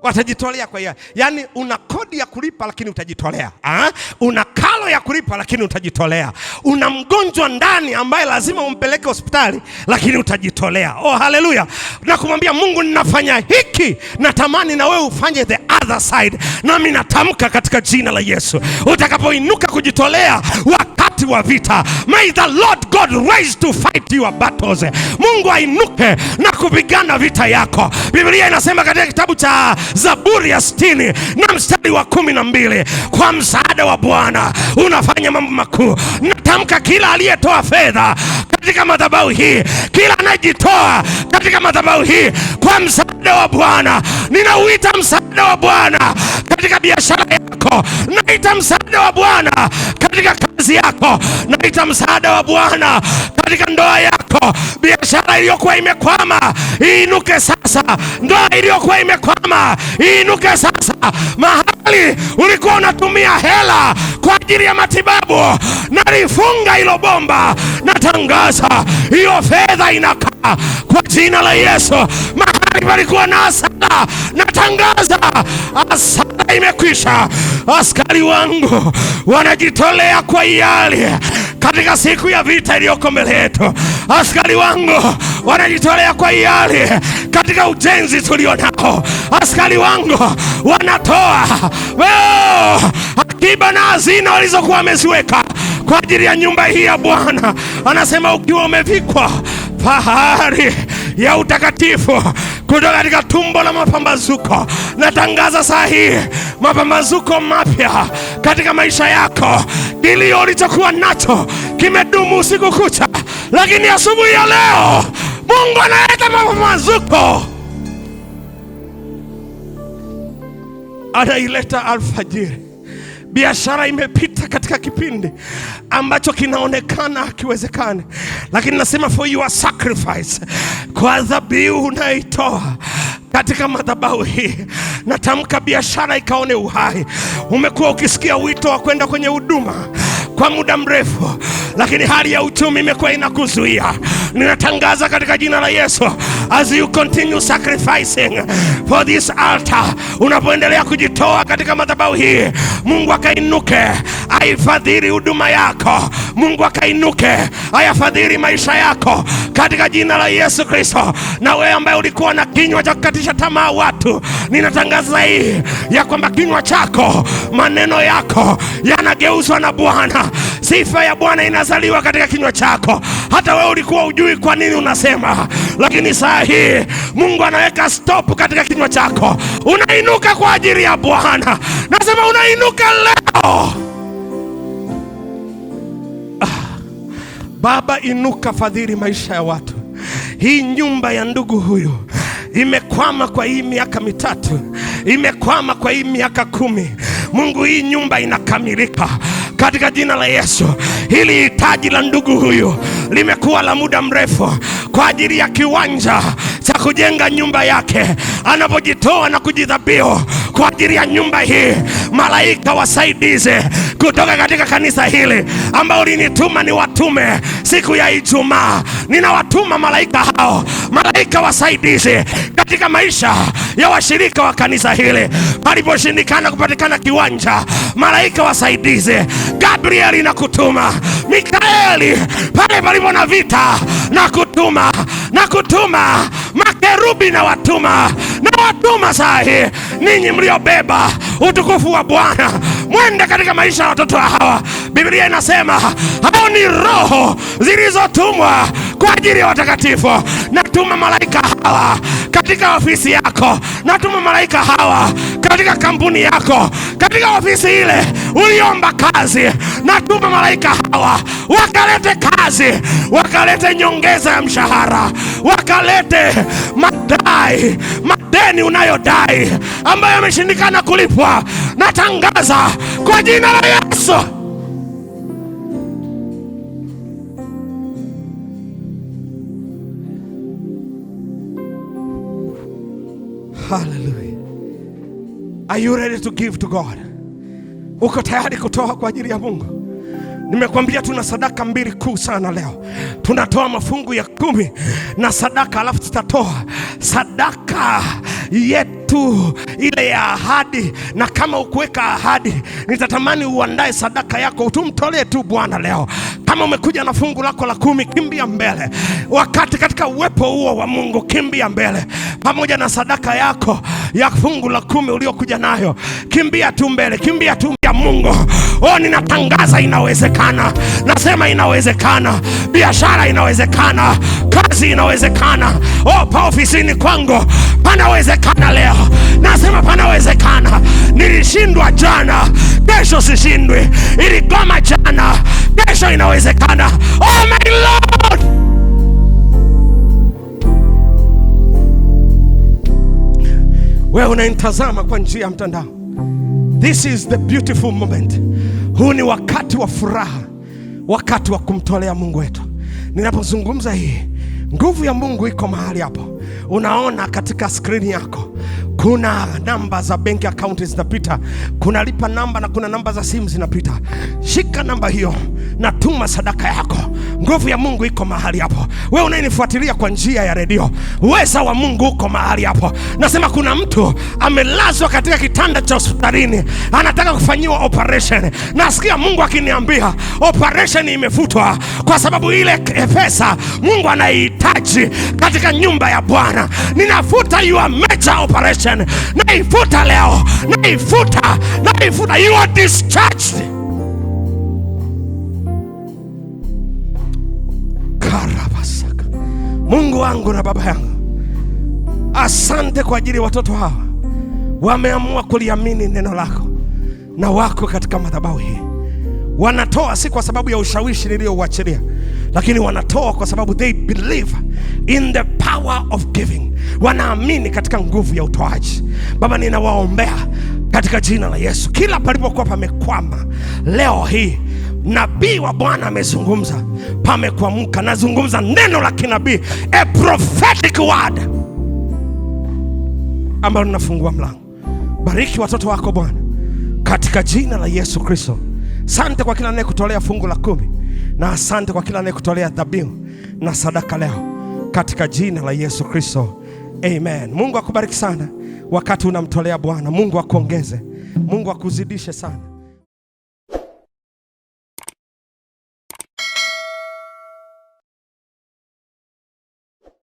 Watajitolea kwa hiari. Yani una kodi ya kulipa lakini utajitolea. Una kalo ya kulipa lakini utajitolea. Una mgonjwa ndani ambaye lazima umpeleke hospitali lakini utajitolea. Oh, haleluya. Na kumwambia Mungu, ninafanya hiki, natamani na wewe ufanye the other side. Nami natamka katika jina la Yesu, utakapoinuka kujitolea wakati wa vita, may the Lord God rise to fight your battles. Mungu ainuke na kupigana vita yako. Biblia inasema katika kitabu cha Zaburi ya 60 na mstari wa 12, kwa msaada wa Bwana unafanya mambo makuu. Natamka kila aliyetoa fedha katika madhabahu hii, kila anayejitoa katika madhabahu hii kwa msaada wa Bwana, ninauita msaada wa Bwana katika biashara yako, naita msaada wa Bwana katika kazi yako, naita msaada wa Bwana katika ndoa yako. Biashara iliyokuwa imekwama iinuke sasa. Ndoa iliyokuwa imekwama iinuke sasa. Mahali ulikuwa unatumia hela kwa ajili ya matibabu, nalifunga hilo bomba, natangaza hiyo fedha inakaa kwa jina la Yesu. Mahali palikuwa na hasara, natangaza hasara imekwisha. Askari wangu wanajitolea kwa hiari katika siku ya vita iliyoko mbele yetu. Askari wangu wanajitolea kwa hiari katika ujenzi tulionao. Askari wangu wanatoa akiba na hazina walizokuwa wameziweka kwa ajili ya nyumba hii ya Bwana. Anasema ukiwa umevikwa fahari ya utakatifu kutoka katika tumbo la mapambazuko, natangaza saa hii mapambazuko mapya katika maisha yako. Kilio ulichokuwa nacho kimedumu usiku kucha, lakini asubuhi ya leo Mungu analeta mapambazuko, anaileta alfajiri. Biashara imepita katika kipindi ambacho kinaonekana hakiwezekani, lakini nasema for your sacrifice, kwa dhabihu unaitoa katika madhabahu hii, natamka biashara ikaone uhai. Umekuwa ukisikia wito wa kwenda kwenye huduma kwa muda mrefu, lakini hali ya uchumi imekuwa inakuzuia. Ninatangaza katika jina la Yesu, as you continue sacrificing for this altar, unapoendelea kujitoa katika madhabahu hii, Mungu akainuke aifadhili huduma yako. Mungu akainuke ayafadhili maisha yako katika jina la Yesu Kristo. Na wewe ambaye ulikuwa na kinywa cha kukatisha tamaa watu, ninatangaza hii ya kwamba kinywa chako, maneno yako yanageuzwa na Bwana. Sifa ya Bwana inazaliwa katika kinywa chako. Hata wewe ulikuwa hujui kwa nini unasema, lakini saa hii Mungu anaweka stop katika kinywa chako. Unainuka kwa ajili ya Bwana. Nasema unainuka leo. Baba, inuka, fadhili maisha ya watu. Hii nyumba ya ndugu huyu imekwama kwa hii miaka mitatu, imekwama kwa hii miaka 10. Mungu, hii nyumba inakamilika katika jina la Yesu. Hili hitaji la ndugu huyu limekuwa la muda mrefu kwa ajili ya kiwanja cha kujenga nyumba yake. Anapojitoa na kujidhabihu kwa ajili ya nyumba hii, malaika wasaidizi kutoka katika kanisa hili ambao ulinituma ni watume siku ya Ijumaa, ninawatuma malaika hao, malaika wasaidizi katika maisha ya washirika wa kanisa hili. Paliposhindikana kupatikana kiwanja, malaika wasaidizi Gabrieli na kutuma, Mikaeli pale palipo na vita na kutuma, makerubi na watuma saa hii. Ninyi mliobeba utukufu wa Bwana, mwende katika maisha ya watoto hawa. Biblia inasema hao ni roho zilizotumwa kwa ajili ya watakatifu. Natuma malaika hawa katika ofisi yako, natuma malaika hawa katika kampuni yako, katika ofisi ile uliomba kazi. Natuma malaika hawa wakalete kazi, wakalete nyongeza ya mshahara, wakalete madeni unayodai ambayo yameshindikana kulipwa. Natangaza kwa jina la Yesu. Hallelujah. Are you ready to give to God? Uko tayari kutoa kwa ajili ya Mungu? Nimekwambia tuna sadaka 2 kuu sana leo. Tunatoa mafungu ya 10 na sadaka, alafu tutatoa sadaka yetu ile ya ahadi. Na kama ukuweka ahadi, nitatamani uandae sadaka yako, utumtolee tu Bwana leo. Kama umekuja na fungu lako la 10, kimbia mbele. Wakati katika uwepo huo wa Mungu, kimbia mbele pamoja na sadaka yako ya fungu la 10 uliokuja nayo. Kimbia tu mbele, kimbia tu ya Mungu. Ninatangaza inawezekana. Nasema inawezekana. Biashara inawezekana, kazi inawezekana. Pa ofisini kwangu panawezekana leo. Nasema panawezekana. Nilishindwa jana, kesho sishindwi. Iligoma jana, kesho inawezekana. Oh my Lord! Wewe unanitazama kwa njia ya mtandao, this is the beautiful moment. Huu ni wakati wa furaha, wakati wa kumtolea Mungu wetu. Ninapozungumza hii, nguvu ya Mungu iko mahali hapo. Unaona katika skrini yako kuna namba za bank account zinapita, kuna lipa namba na kuna namba za simu zinapita. Shika namba hiyo na tuma sadaka yako. Nguvu ya Mungu iko mahali hapo. Wewe unayenifuatilia kwa njia ya redio, uweza wa Mungu uko mahali hapo. Nasema kuna mtu amelazwa katika kitanda cha hospitalini, anataka kufanyiwa operation. Nasikia Mungu akiniambia operation imefutwa kwa sababu ile pesa Mungu anaihitaji katika nyumba ya Bwana. Ninafuta your major operation. Naifuta leo. Naifuta. You are discharged. Karabasaka. Mungu wangu na Baba yangu, asante kwa ajili ya watoto hawa. Wameamua kuliamini neno lako na wako katika madhabahu hii. Wanatoa si kwa sababu ya ushawishi niliouachilia, lakini wanatoa kwa sababu they believe in the power of giving. Wanaamini katika nguvu ya utoaji. Baba, ninawaombea katika jina la Yesu. Kila palipokuwa pamekwama leo hii, nabii wa Bwana amezungumza, pamekuamuka. Nazungumza neno la kinabii, a prophetic word ambalo linafungua mlango. Bariki watoto wako Bwana katika jina la Yesu Kristo. Asante kwa kila anayekutolea fungu la 10, na asante kwa kila anayekutolea dhabihu na sadaka leo katika jina la Yesu Kristo. Amen. Mungu akubariki sana wakati unamtolea Bwana. Mungu akuongeze. Mungu akuzidishe sana.